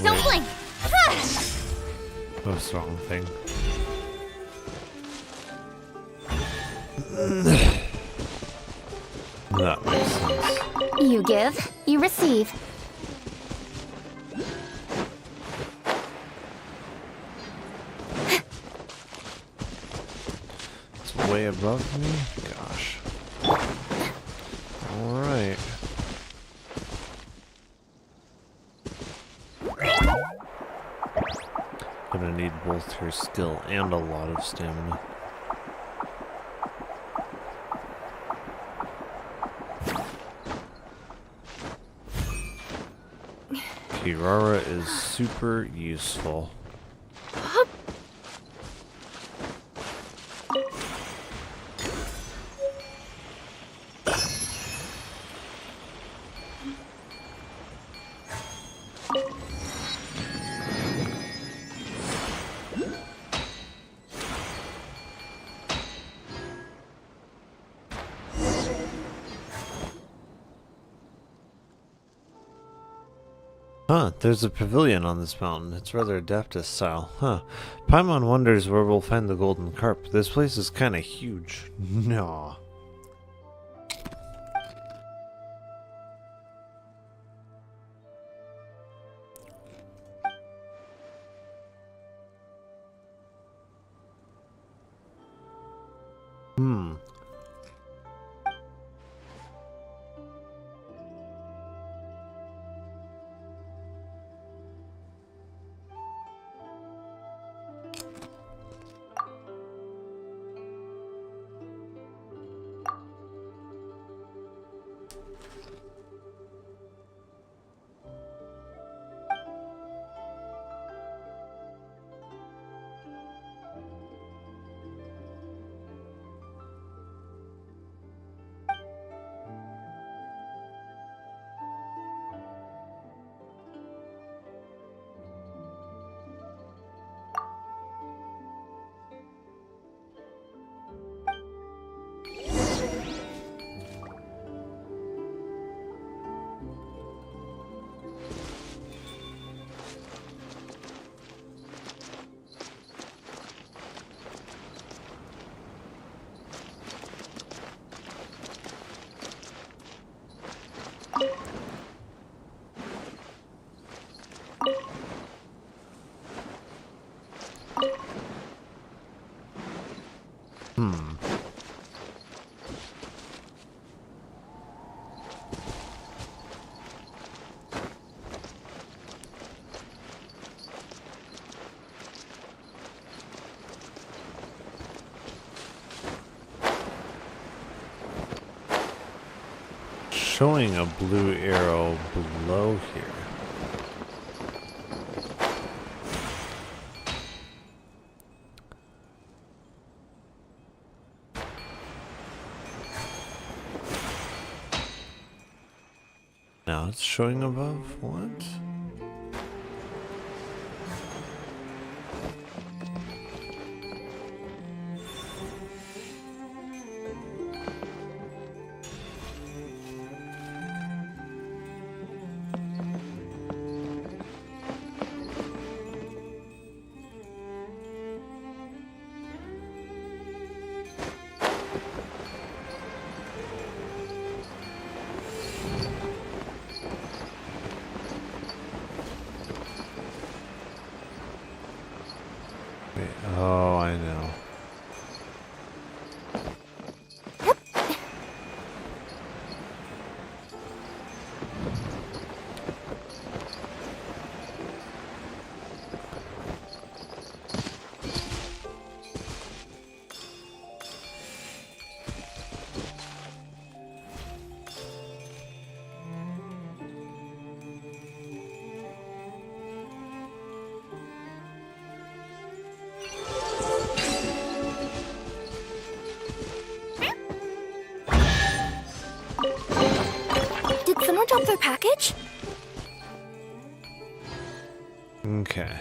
Don't blink. That's the wrong thing. That makes sense. You give, you receive. It's way above me? Gosh. Alright. Gonna need both her skill and a lot of stamina. Kirara is super useful. Huh, there's a pavilion on this mountain. It's rather Adeptus style. Huh. Paimon wonders where we'll find the golden carp. This place is kinda huge. No. Showing a blue arrow below here. Now it's showing above. What? Oh, I know. package? Okay.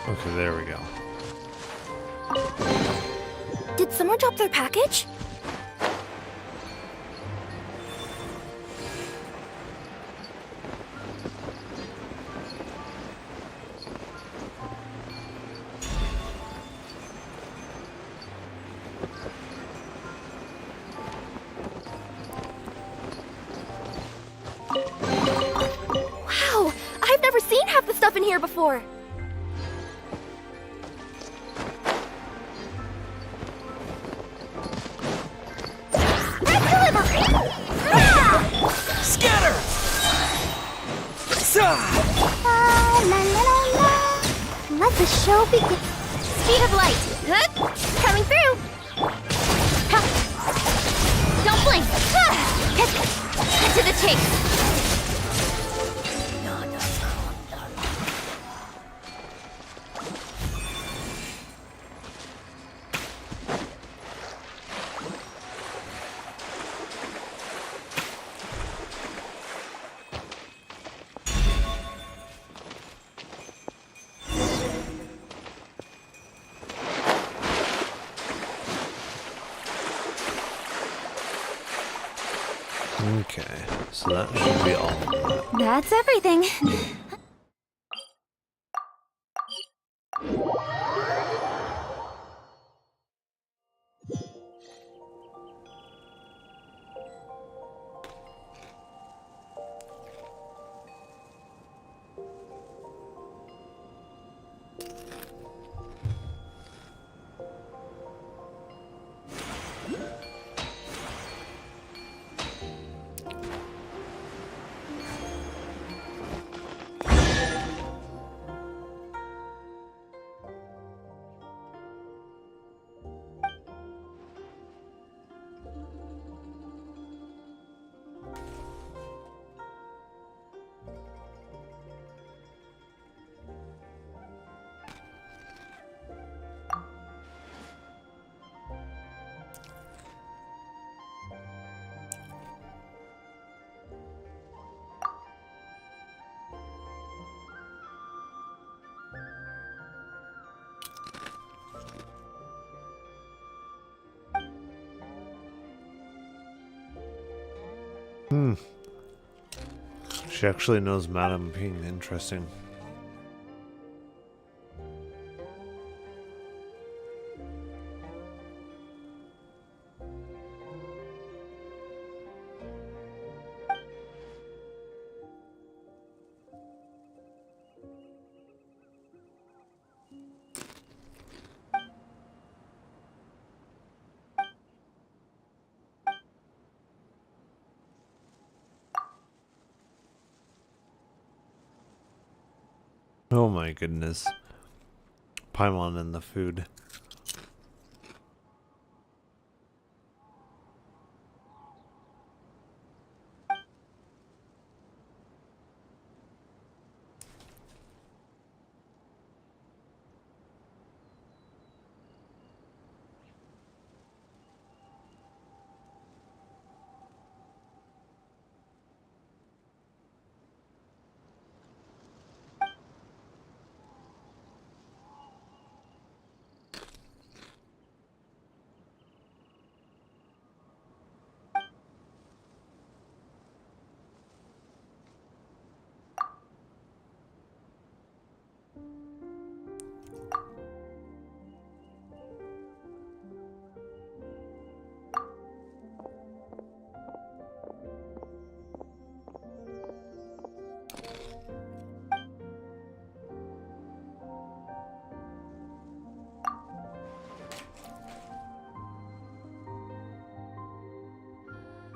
Okay, there we go. Did someone drop their package? Wow! I've never seen half the stuff in here before! Scatter! La la la la. Let the show begin. Speed of light. Coming through. Ha. Don't blink. Get to the chase. Okay, so that should be all of that. That's everything. She actually knows Madame Ping. Interesting. Oh my goodness. Paimon and the food.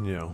Yeah.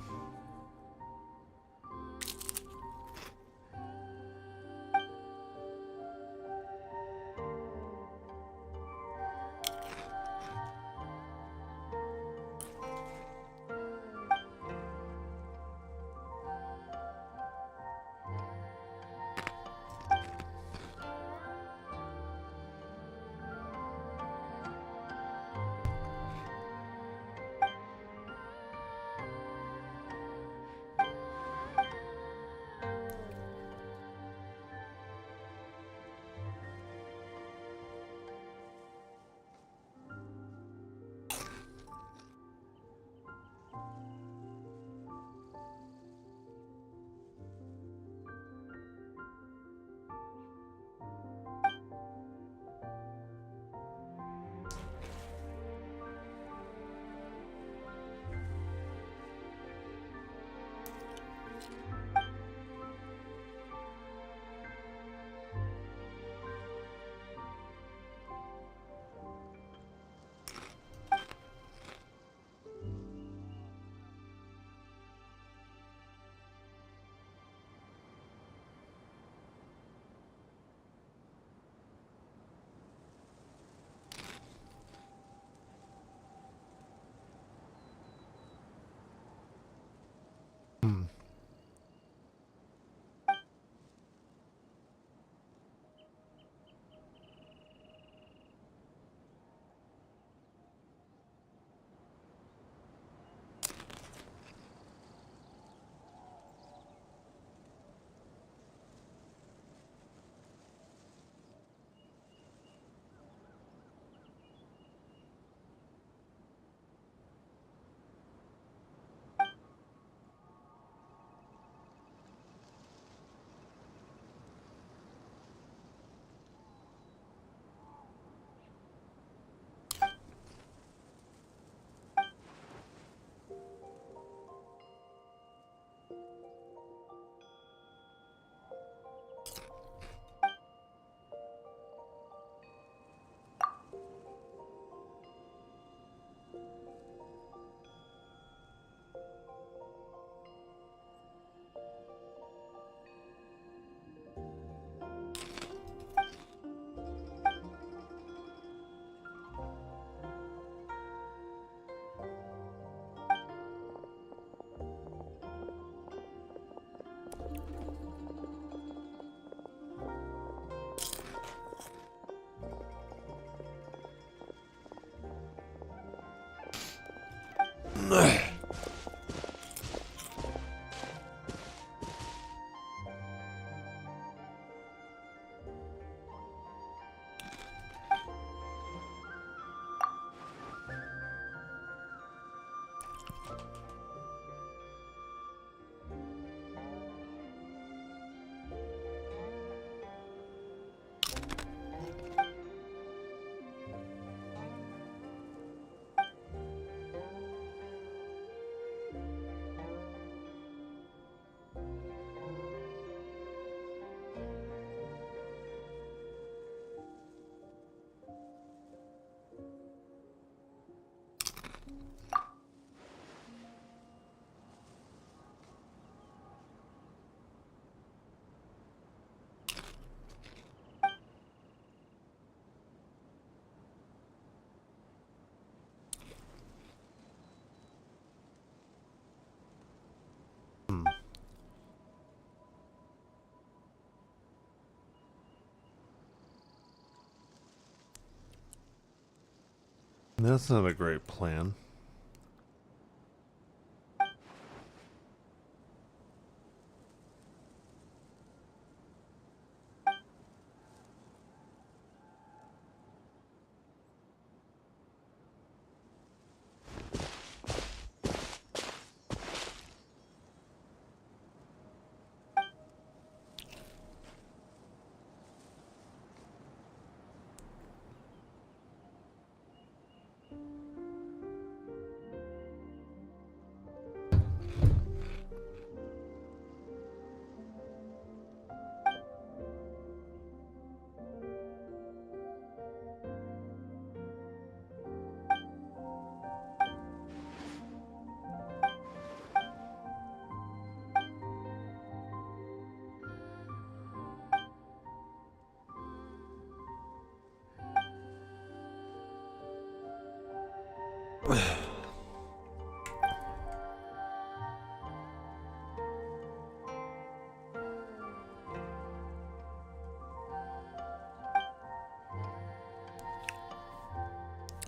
That's not a great plan.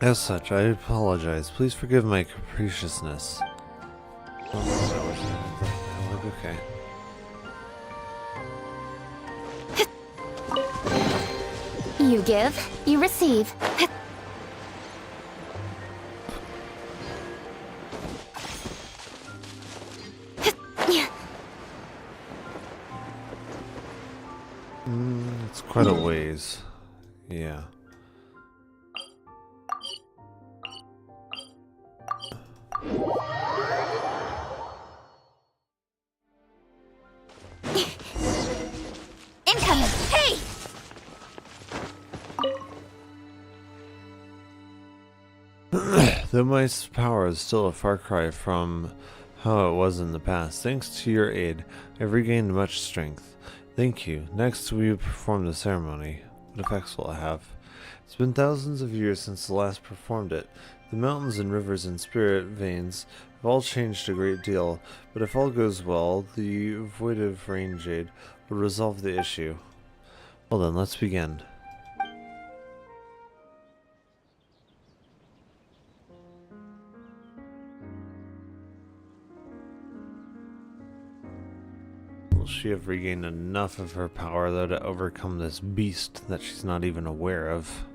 As such, I apologize. Please forgive my capriciousness. Okay. You give, you receive. It's quite a ways. Yeah. Incoming! Hey! Though my power is still a far cry from how it was in the past, thanks to your aid, I've regained much strength. Thank you. Next, we perform the ceremony. What effects will it have? It's been thousands of years since the last performed it. The mountains and rivers and spirit veins have all changed a great deal, but if all goes well, the votive rain jade will resolve the issue. Well then, let's begin. Will she have regained enough of her power, though, to overcome this beast that she's not even aware of?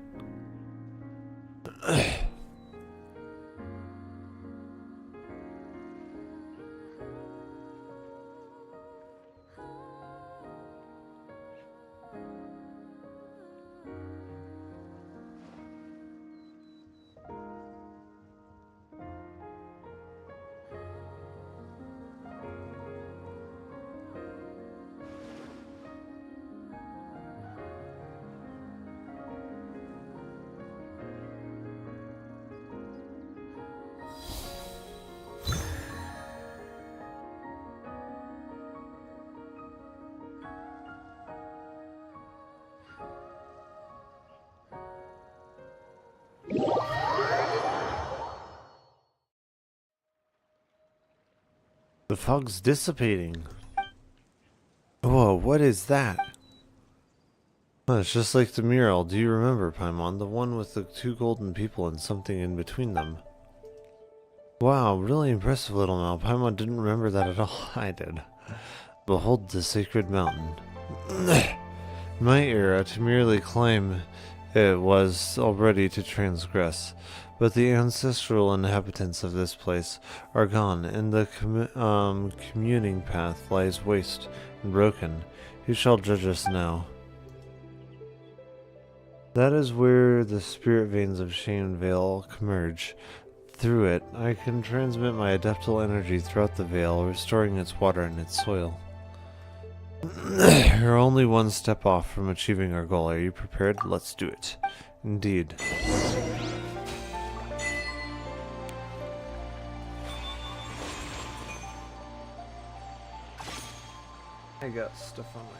The fog's dissipating. Whoa, what is that? Oh, it's just like the mural. Do you remember, Paimon? The one with the two golden people and something in between them. Wow, really impressive, little Mal. Paimon didn't remember that at all. I did. Behold the sacred mountain. In my era, to merely claim it was already to transgress. But the ancestral inhabitants of this place are gone, and the communing path lies waste and broken. Who shall judge us now? That is where the spirit veins of Shane Vale converge. Through it, I can transmit my adeptal energy throughout the Vale, restoring its water and its soil. We're only one step off from achieving our goal. Are you prepared? Let's do it. Indeed. I got stuff on my...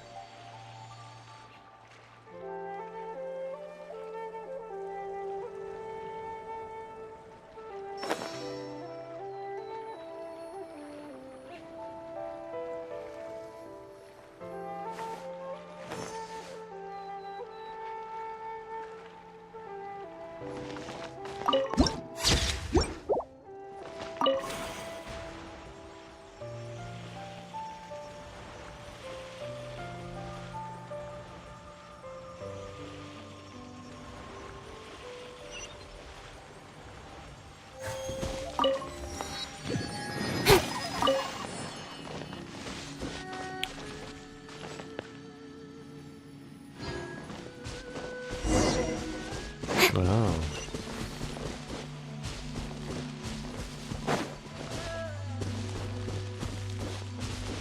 Oh.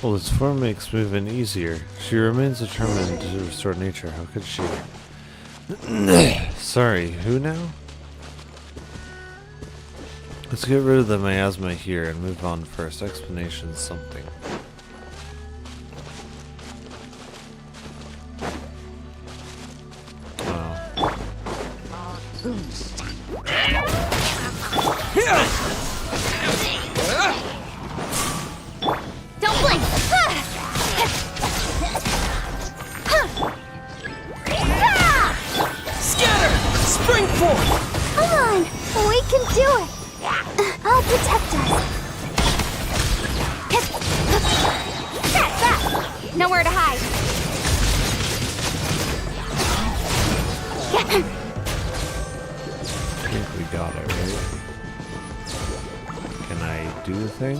Well, this form makes movement easier. She remains determined to restore nature. How could she? Sorry, who now? Let's get rid of the miasma here and move on first. Explanation something. Don't blink! Scatter! Spring forth! Come on! We can do it! I'll protect us. Fast! Nowhere to hide. I think we got it, right? Can I do the thing?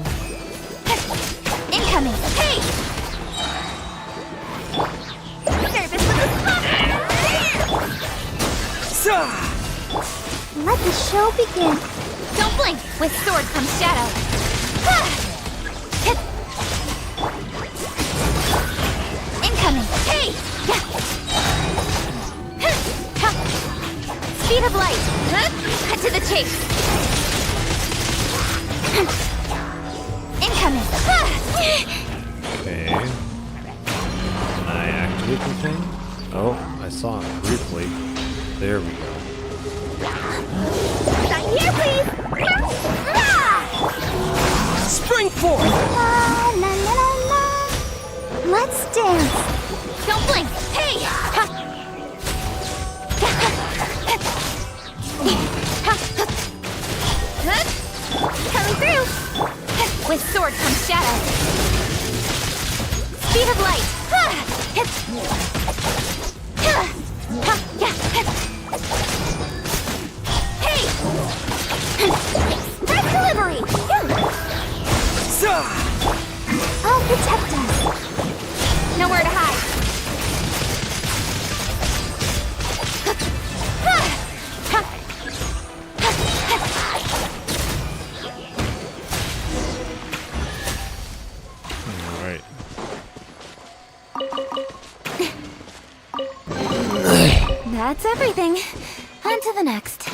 Incoming! Hey! Service with a Zah! Let the show begin. Don't blink! With sword comes shadow. Incoming! Hey! Speed of light! Cut to the chase! Incoming! Okay. Can I activate the thing? Oh, I saw it briefly. There we go. Sign here, please! Spring forth! La, la, la, la, la. Let's dance! Don't blink! Hey! Coming through! With sword comes shadow. Speed of light! Hey! Express delivery! Zah! I'll protect us. Nowhere to hide. Alright. That's everything. On to the next.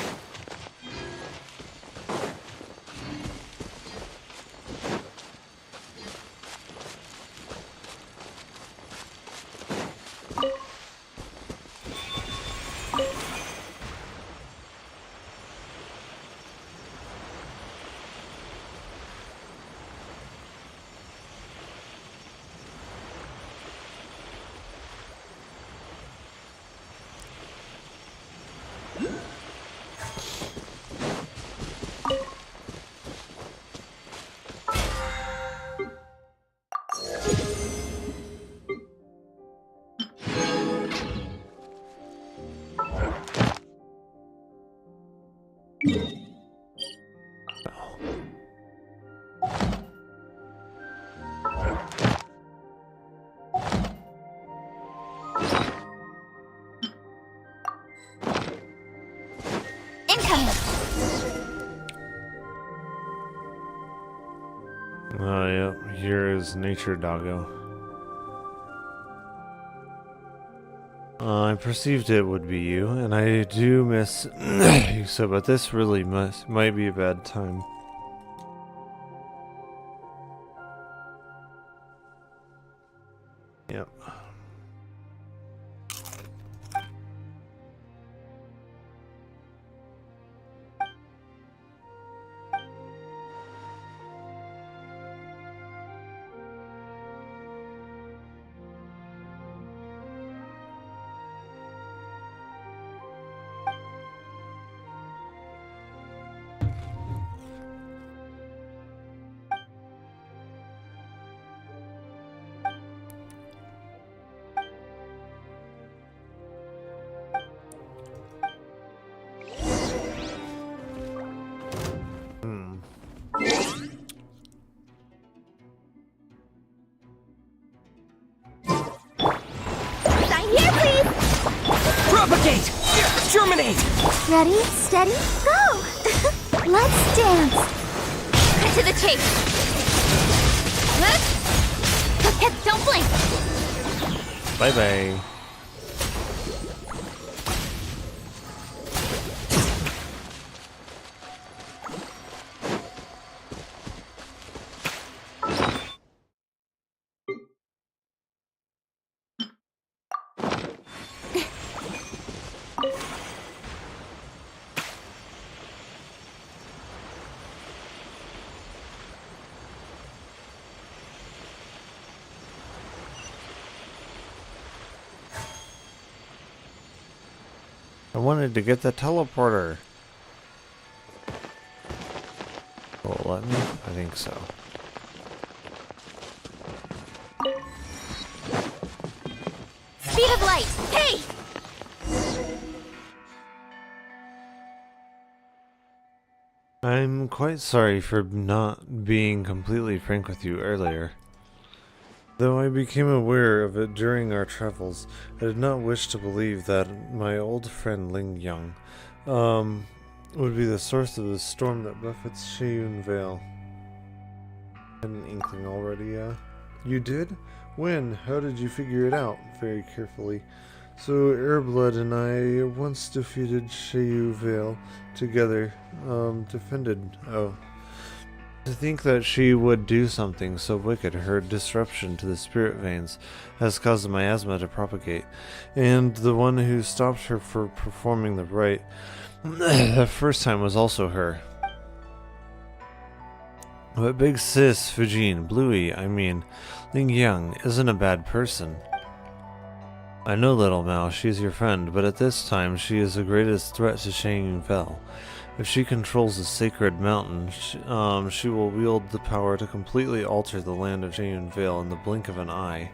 Yep, here is Nature Doggo. I perceived it would be you, and I do miss you so, but this really might be a bad time. Yep. Propagate! Germinate! Ready, steady, go! Let's dance! Cut to the chase. Don't blink. Bye-bye. I wanted to get the teleporter. Will it let me? I think so. Speed of light. Hey! I'm quite sorry for not being completely frank with you earlier. Though I became aware of it during our travels, I did not wish to believe that my old friend Ling Yang would be the source of the storm that buffets Shiyun Vale. Had an inkling already, yeah? You did? When? How did you figure it out? Very carefully. So Airblood and I once defeated Shiyun Vale together, defended. Oh. To think that she would do something so wicked, her disruption to the spirit veins has caused the miasma to propagate, and the one who stopped her for performing the rite the first time was also her. But Big Sis, Fujin, Bluey, I mean, Ling Yang isn't a bad person. I know, Little Mao, she's your friend, but at this time she is the greatest threat to Shiyun Vale. If she controls the sacred mountain, she will wield the power to completely alter the land of Shiyun Vale in the blink of an eye.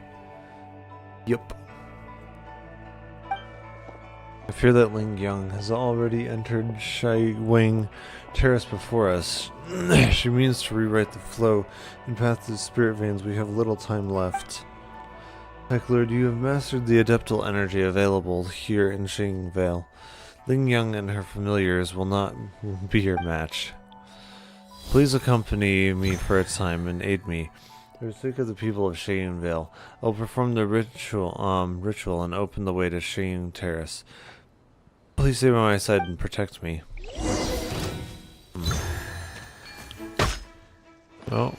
Yup. I fear that Ling Yang has already entered Shai Wing Terrace before us. She means to rewrite the flow and path to the spirit veins. We have little time left. Lord, you have mastered the adeptal energy available here in Shiyun Vale. Ling Yang and her familiars will not be your match. Please accompany me for a time and aid me. For the sake of the people of Shiyun Vale, I'll perform the ritual and open the way to Shiyun Terrace. Please stay by my side and protect me. Oh.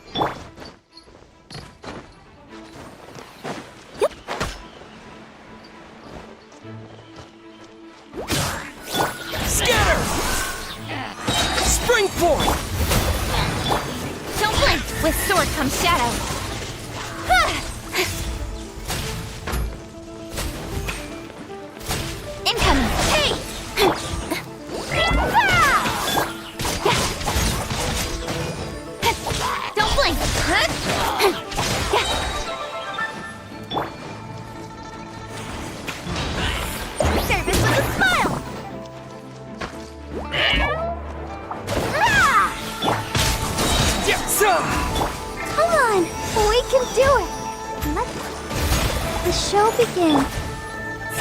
Spring forth! Don't blink! With sword comes shadow. Incoming! Hey! Don't blink! Service with a smile! Come on, we can do it! Let the show begin.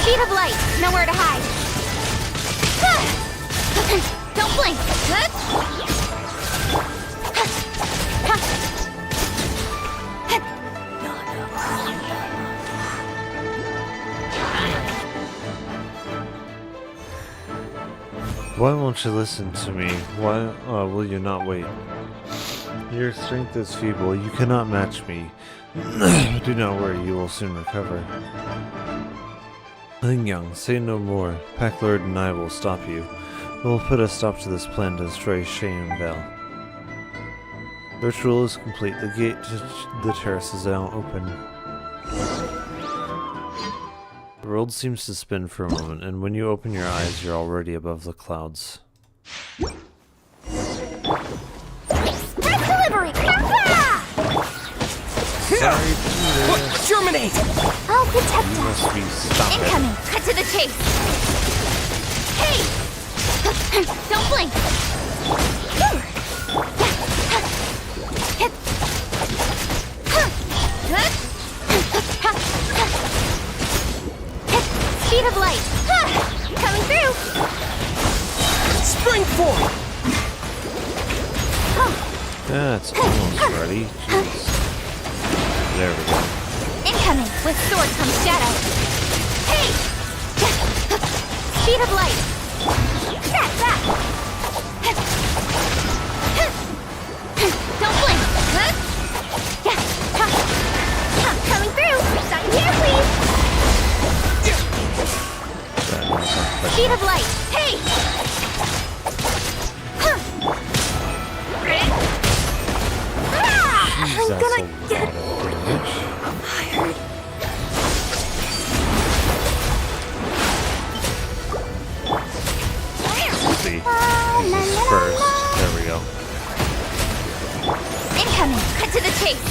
Speed of light, nowhere to hide. Don't blink. Why won't you listen to me? Why will you not wait? Your strength is feeble. You cannot match me. Do not worry, you will soon recover. Ling Yang, say no more. Pack Lord and I will stop you. We'll put a stop to this plan to destroy Shiyun Vale. The ritual is complete. The gate to the terrace is now open. The world seems to spin for a moment, and when you open your eyes, you're already above the clouds. Delivery! Sorry, Germinate! I'll protect you us. must be stopped. Incoming! Cut to the chase! Hey! Don't blink! Speed of light. Coming through. Spring forward. That's almost ready. Jeez. There we go. Incoming. With sword comes shadow. Hey! Speed of light. That. Don't blink. Coming through. Sign here, please. Speed of light. Hey! Jeez, I'm that's gonna a lot get of damage. fired. Let's see. These first. There we go. Incoming. Cut to the chase.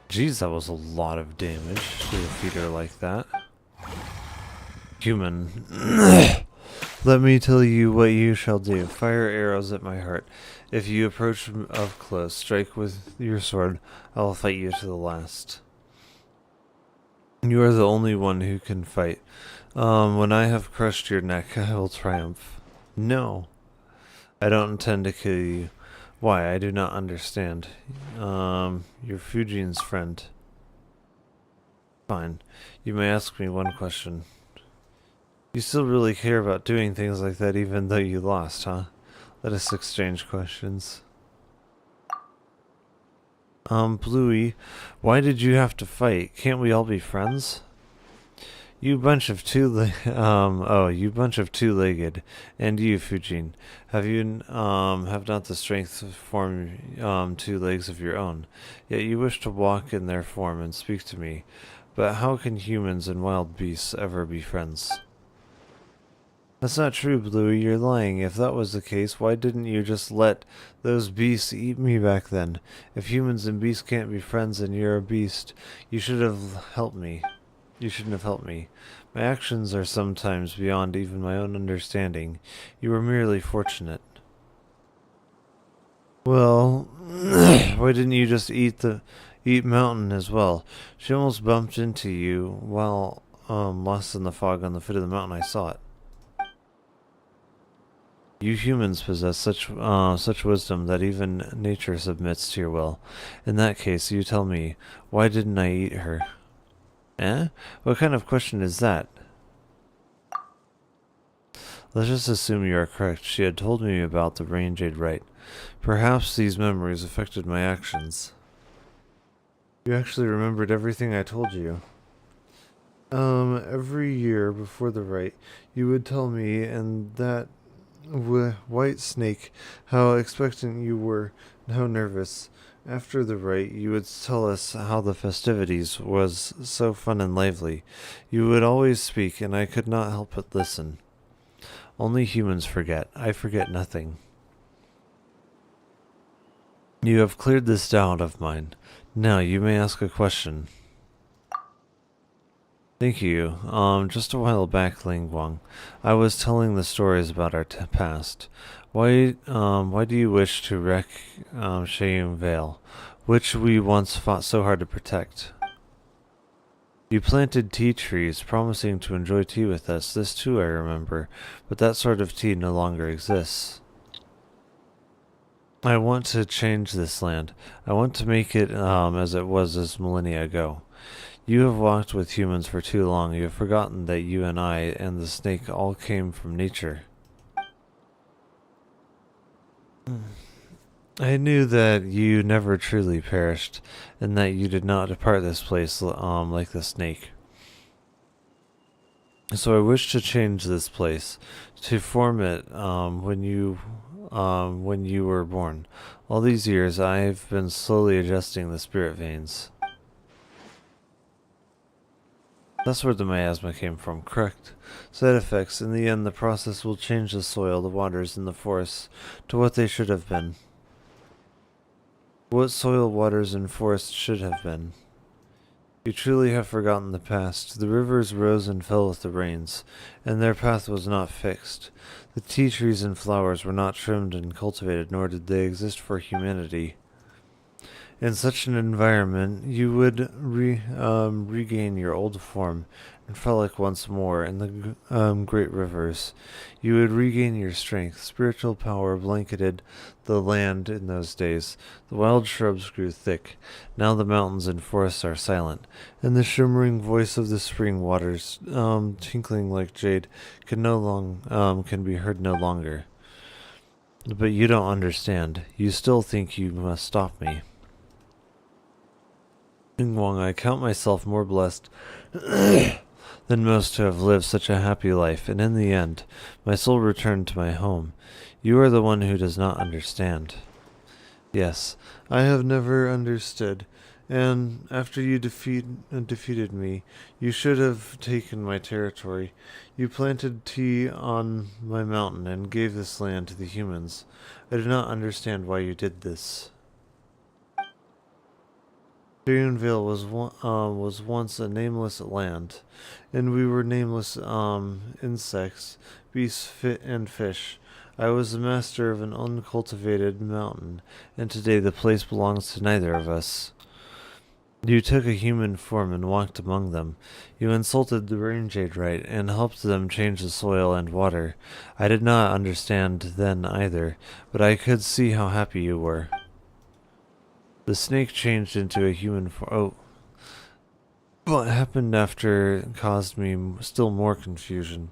Jeez, that was a lot of damage to defeat her like that. Human. Let me tell you what you shall do. Fire arrows at my heart. If you approach up close, strike with your sword. I will fight you to the last. You are the only one who can fight. When I have crushed your neck, I will triumph. No. I don't intend to kill you. Why? I do not understand. You're Fujian's friend. Fine. You may ask me one question. You still really care about doing things like that even though you lost, huh? Let us exchange questions. Bluey, why did you have to fight? Can't we all be friends? You bunch of you bunch of two-legged, and you, Fujin, have not the strength to form 2 legs of your own. Yet you wish to walk in their form and speak to me. But how can humans and wild beasts ever be friends? That's not true, Bluey. You're lying. If that was the case, why didn't you just let those beasts eat me back then? If humans and beasts can't be friends and you're a beast, you should have helped me. You shouldn't have helped me. My actions are sometimes beyond even my own understanding. You were merely fortunate. Well, why didn't you just eat Mountain as well? She almost bumped into you while lost in the fog on the foot of the mountain. I saw it. You humans possess such wisdom that even nature submits to your will. In that case, you tell me, why didn't I eat her? Eh? What kind of question is that? Let's just assume you are correct. She had told me about the rain jade right. Perhaps these memories affected my actions. You actually remembered everything I told you. Every year before the rite, you would tell me and that white snake how expectant you were and how nervous. After the rite, you would tell us how the festivities was so fun and lively. You would always speak, and I could not help but listen. Only humans forget. I forget nothing. You have cleared this doubt of mine. Now you may ask a question. Thank you. Just a while back, Ling Guang, I was telling the stories about our past. Why do you wish to wreck Shayun Vale, which we once fought so hard to protect? You planted tea trees, promising to enjoy tea with us. This too I remember, but that sort of tea no longer exists. I want to change this land. I want to make it as it was as millennia ago. You have walked with humans for too long. You have forgotten that you and I and the snake all came from nature. I knew that you never truly perished, and that you did not depart this place like the snake. So I wish to change this place, to form it when you were born. All these years I have been slowly adjusting the spirit veins. That's where the miasma came from, correct? Side effects. In the end, the process will change the soil, the waters, and the forests to what they should have been. What soil, waters, and forests should have been. You truly have forgotten the past. The rivers rose and fell with the rains, and their path was not fixed. The tea trees and flowers were not trimmed and cultivated, nor did they exist for humanity. In such an environment, you would regain your old form and frolic once more in the great rivers. You would regain your strength. Spiritual power blanketed the land in those days. The wild shrubs grew thick. Now the mountains and forests are silent, and the shimmering voice of the spring waters, tinkling like jade, can be heard no longer. But you don't understand. You still think you must stop me. Wang, I count myself more blessed than most to have lived such a happy life, and in the end, my soul returned to my home. You are the one who does not understand. Yes, I have never understood, and after you defeated me, you should have taken my territory. You planted tea on my mountain and gave this land to the humans. I do not understand why you did this. Vale was once a nameless land, and we were nameless insects, beasts, and fish. I was the master of an uncultivated mountain, and today the place belongs to neither of us. You took a human form and walked among them. You insulted the rain jade right, and helped them change the soil and water. I did not understand then either, but I could see how happy you were. The snake changed into a human form. Oh. What happened after caused me still more confusion.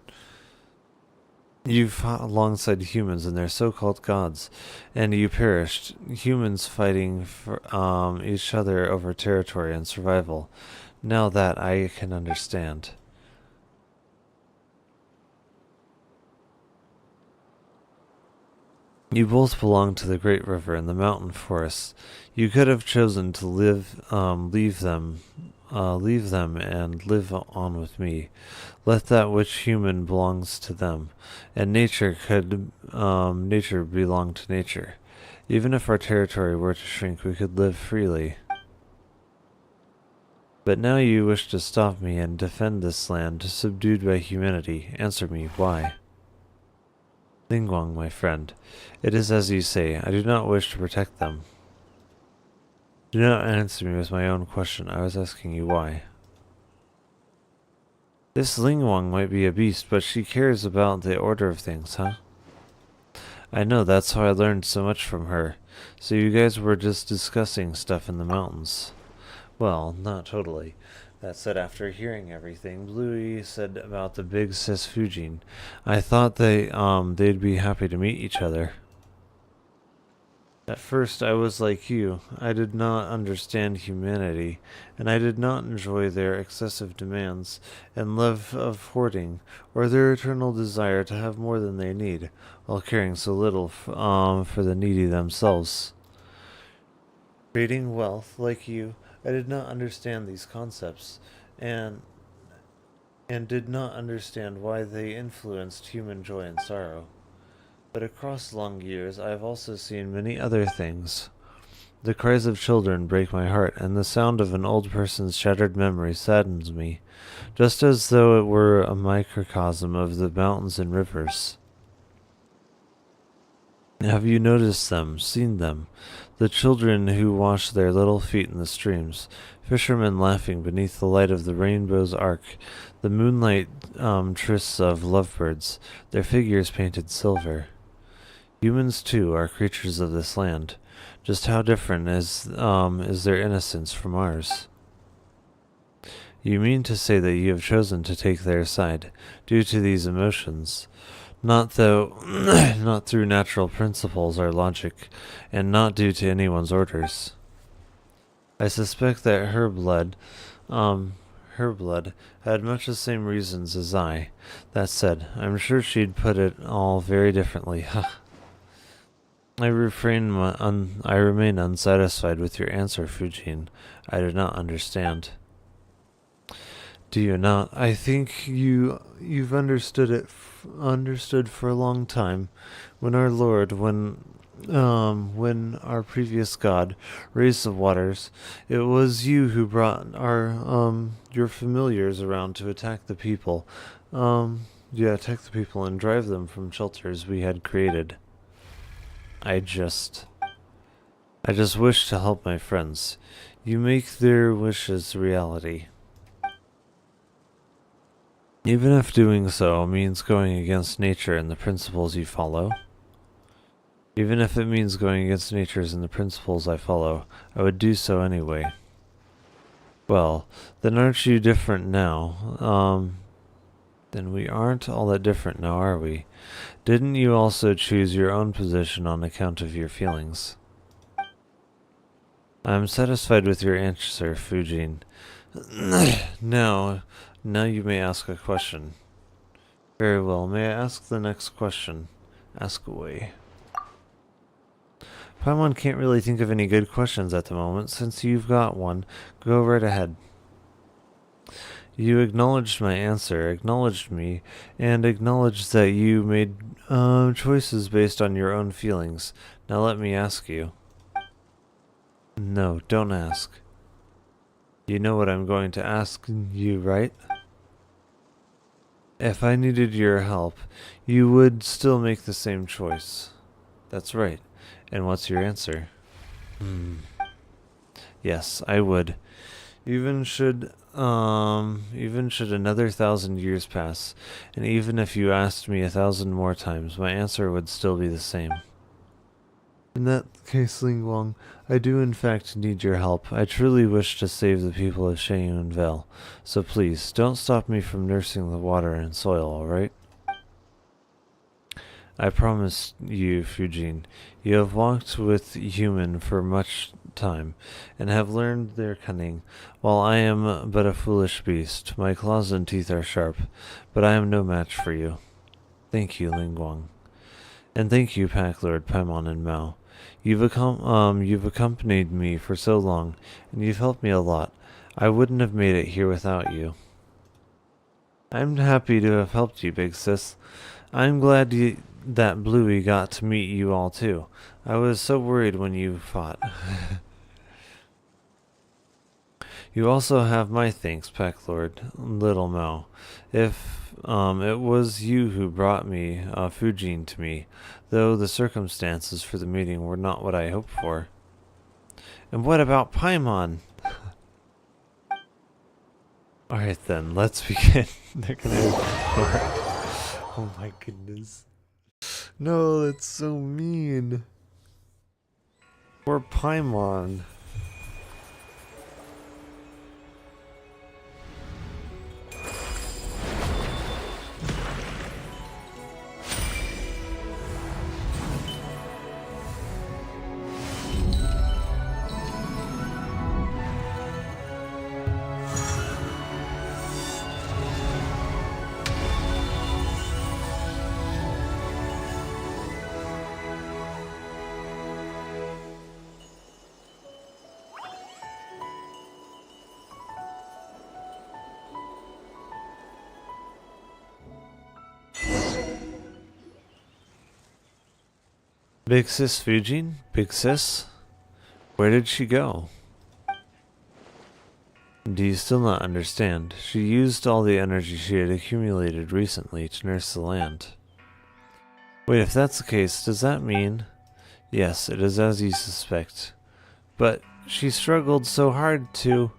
You fought alongside humans and their so-called gods, and you perished. Humans fighting for each other over territory and survival. Now that I can understand. You both belong to the great river and the mountain forests. You could have chosen to leave them and live on with me. Let that which human belongs to them, and nature belong to nature. Even if our territory were to shrink, we could live freely. But now you wish to stop me and defend this land, subdued by humanity. Answer me, why? Ningguang, my friend, it is as you say. I do not wish to protect them. Do not answer me with my own question. I was asking you why. This Lingwang might be a beast, but she cares about the order of things, huh? I know, that's how I learned so much from her. So you guys were just discussing stuff in the mountains. Well, not totally. That said, after hearing everything Bluey said about the big sis Fujin, I thought they'd be happy to meet each other. At first I was like you. I did not understand humanity, and I did not enjoy their excessive demands and love of hoarding, or their eternal desire to have more than they need, while caring so little for the needy themselves. Creating wealth, like you, I did not understand these concepts, and did not understand why they influenced human joy and sorrow. But across long years, I have also seen many other things. The cries of children break my heart, and the sound of an old person's shattered memory saddens me, just as though it were a microcosm of the mountains and rivers. Have you noticed them, seen them? The children who wash their little feet in the streams, fishermen laughing beneath the light of the rainbow's arc, the moonlight trysts of lovebirds, their figures painted silver. Humans, too, are creatures of this land. Just how different is their innocence from ours? You mean to say that you have chosen to take their side, due to these emotions, not through natural principles or logic, and not due to anyone's orders. I suspect that her blood had much the same reasons as I. That said, I'm sure she'd put it all very differently. I remain unsatisfied with your answer, Fujin. I do not understand. Do you not? I think you've understood for a long time. When our Lord, when our previous god raised the waters, it was you who brought your familiars around to attack the people. Attack the people and drive them from shelters we had created. I just wish to help my friends. You make their wishes reality. Even if doing so means going against nature and the principles you follow. Even if it means going against natures and the principles I follow, I would do so anyway. Well, then aren't you different now? Then we aren't all that different now, are we? Didn't you also choose your own position on account of your feelings? I am satisfied with your answer, Fujin. Now you may ask a question. Very well, may I ask the next question? Ask away. Paimon can't really think of any good questions at the moment. Since you've got one, go right ahead. You acknowledged my answer, acknowledged me, and acknowledged that you made choices based on your own feelings. Now let me ask you. No, don't ask. You know what I'm going to ask you, right? If I needed your help, you would still make the same choice. That's right. And what's your answer? Yes, I would. Even should another 1,000 years pass, and even if you asked me 1,000 more times, my answer would still be the same. In that case, Ling Wang, I do in fact need your help. I truly wish to save the people of Shenyun Vale, so please, don't stop me from nursing the water and soil, alright? I promise you, Fujin, you have walked with human for much time, and have learned their cunning. While I am but a foolish beast, my claws and teeth are sharp, but I am no match for you. Thank you, Ling Wang. And thank you, Pack Lord Paimon and Mao. You've accompanied me for so long, and you've helped me a lot. I wouldn't have made it here without you. I'm happy to have helped you, big sis. I'm glad that Bluey got to meet you all too. I was so worried when you fought. You also have my thanks, Pack Lord, Little Mao. If it was you who brought me Fujin to me, though the circumstances for the meeting were not what I hoped for. And what about Paimon? Alright then, let's begin. They're gonna Oh my goodness. No, that's so mean. Poor Paimon. Big Sis Fujin? Big Sis? Where did she go? Do you still not understand? She used all the energy she had accumulated recently to nurse the land. Wait, if that's the case, does that mean... Yes, it is as you suspect. But she struggled so hard to...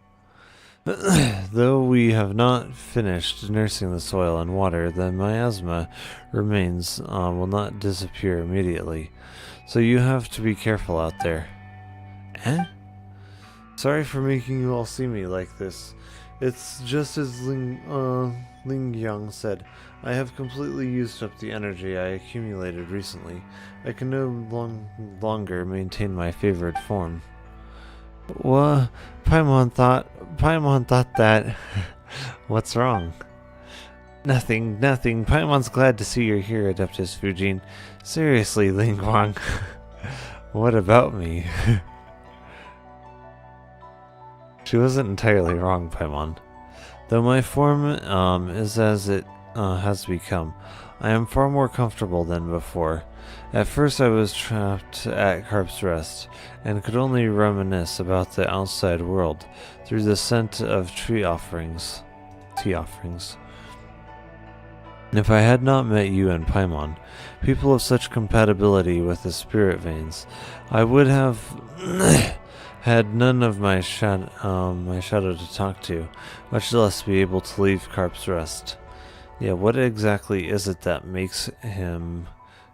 Though we have not finished nursing the soil and water, the miasma remains will not disappear immediately. So you have to be careful out there. Eh? Sorry for making you all see me like this. It's just as Ling Yang said. I have completely used up the energy I accumulated recently. I can no longer maintain my favored form. What? Paimon thought that... What's wrong? Nothing. Paimon's glad to see you're here, Adeptus Fujin. Seriously, Ling Wang. What about me? She wasn't entirely wrong, Paimon. Though my form is as it has become, I am far more comfortable than before. At first I was trapped at Carp's Rest, and could only reminisce about the outside world through the scent of tea offerings. If I had not met you and Paimon, people of such compatibility with the spirit veins, I would have had none of my shadow to talk to, much less be able to leave Carp's Rest. Yeah, what exactly is it that makes him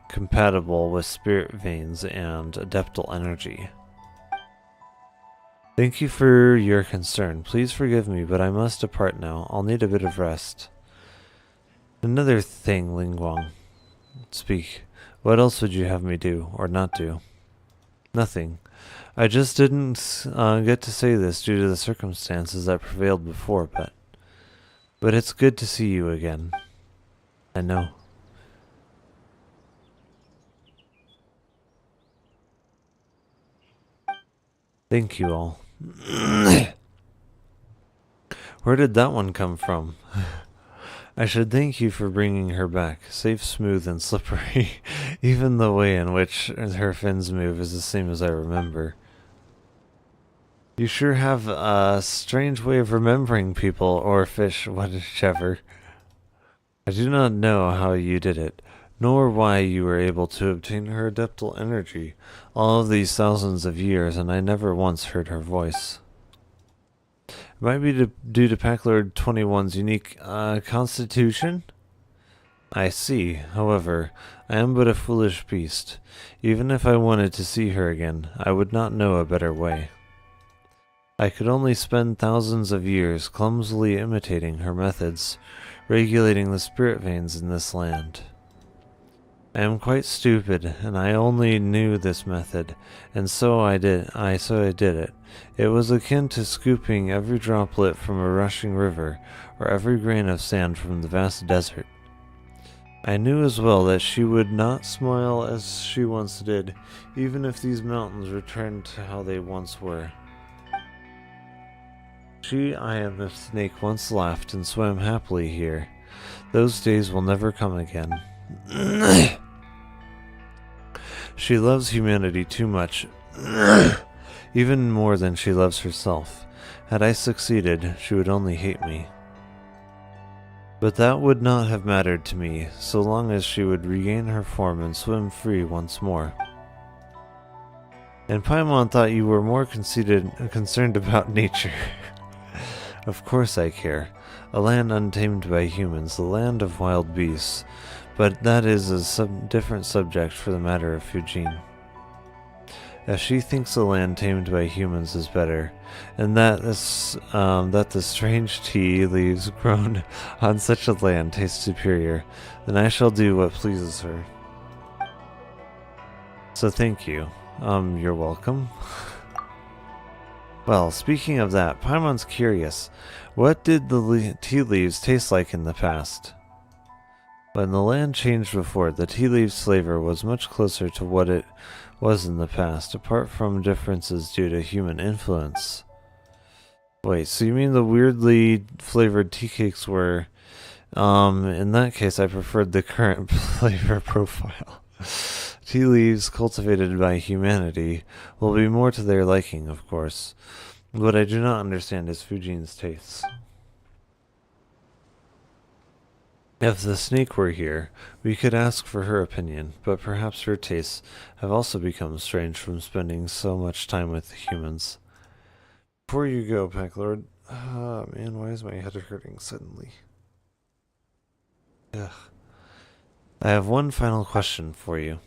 compatible with spirit veins and adeptal energy? Thank you for your concern. Please forgive me, but I must depart now. I'll need a bit of rest. Another thing, Lingguang. Speak. What else would you have me do, or not do? Nothing. I just didn't get to say this due to the circumstances that prevailed before, but it's good to see you again. I know. Thank you all. Where did that one come from? I should thank you for bringing her back, safe, smooth, and slippery. Even the way in which her fins move is the same as I remember. You sure have a strange way of remembering people, or fish, whichever. I do not know how you did it, nor why you were able to obtain her adeptal energy all of these thousands of years, and I never once heard her voice. It might be due to Packlord 21's unique constitution? I see. However, I am but a foolish beast. Even if I wanted to see her again, I would not know a better way. I could only spend thousands of years clumsily imitating her methods, regulating the spirit veins in this land. I am quite stupid, and I only knew this method, and so I did it. It was akin to scooping every droplet from a rushing river, or every grain of sand from the vast desert. I knew as well that she would not smile as she once did, even if these mountains returned to how they once were. I and the snake once laughed and swam happily here. Those days will never come again. She loves humanity too much, even more than she loves herself. Had I succeeded, she would only hate me. But that would not have mattered to me, so long as she would regain her form and swim free once more. And Paimon thought you were more concerned about nature. Of course I care. A land untamed by humans, the land of wild beasts. But that is a different subject for the matter of Fujin. If she thinks a land tamed by humans is better, and that the strange tea leaves grown on such a land taste superior, then I shall do what pleases her. So thank you. You're welcome. Well, speaking of that, Paimon's curious. What did the tea leaves taste like in the past? When the land changed before, the tea leaves' flavor was much closer to what it was in the past, apart from differences due to human influence. Wait, so you mean the weirdly flavored tea cakes were... in that case I preferred the current flavor profile. Tea leaves cultivated by humanity will be more to their liking, of course. What I do not understand is Fujin's tastes. If the snake were here, we could ask for her opinion, but perhaps her tastes have also become strange from spending so much time with humans. Before you go, Packlord... man, why is my head hurting suddenly? Ugh. I have one final question for you.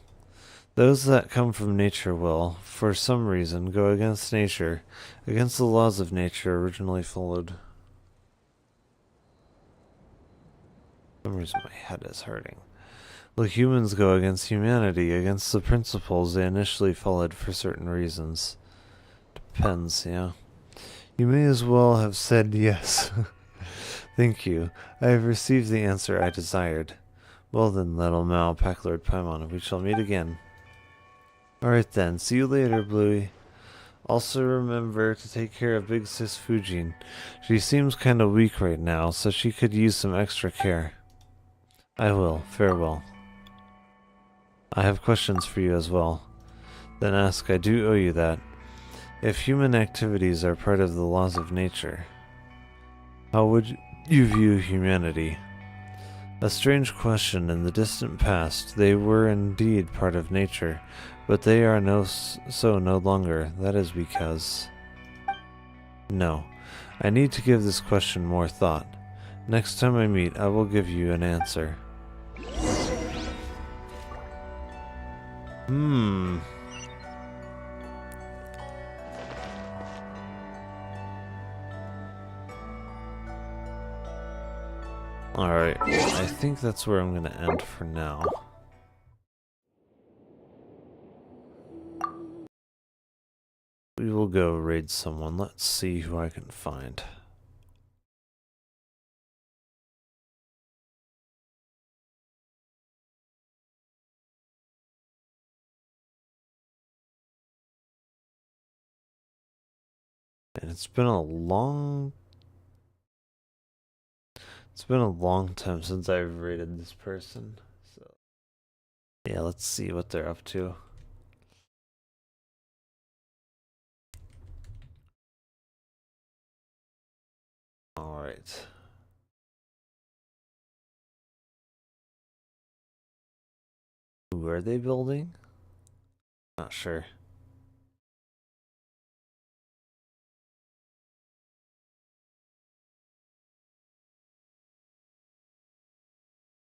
Those that come from nature will, for some reason, go against nature, against the laws of nature originally followed. For some reason my head is hurting. Will humans go against humanity, against the principles they initially followed for certain reasons? Depends, yeah. You may as well have said yes. Thank you. I have received the answer I desired. Well then, little Mal, Packlord Paimon, we shall meet again. Alright then, see you later, Bluey. Also remember to take care of Big Sis Fujin. She seems kinda weak right now, so she could use some extra care. I will. Farewell. I have questions for you as well. Then ask, I do owe you that. If human activities are part of the laws of nature, how would you view humanity? A strange question. In the distant past, they were indeed part of nature, but they are so no longer. That is because... No. I need to give this question more thought. Next time I meet, I will give you an answer. Alright, I think that's where I'm gonna end for now. We will go raid someone. Let's see who I can find. And it's been a long time since I've raided this person. So yeah, let's see what they're up to. Alright. Who are they building? Not sure.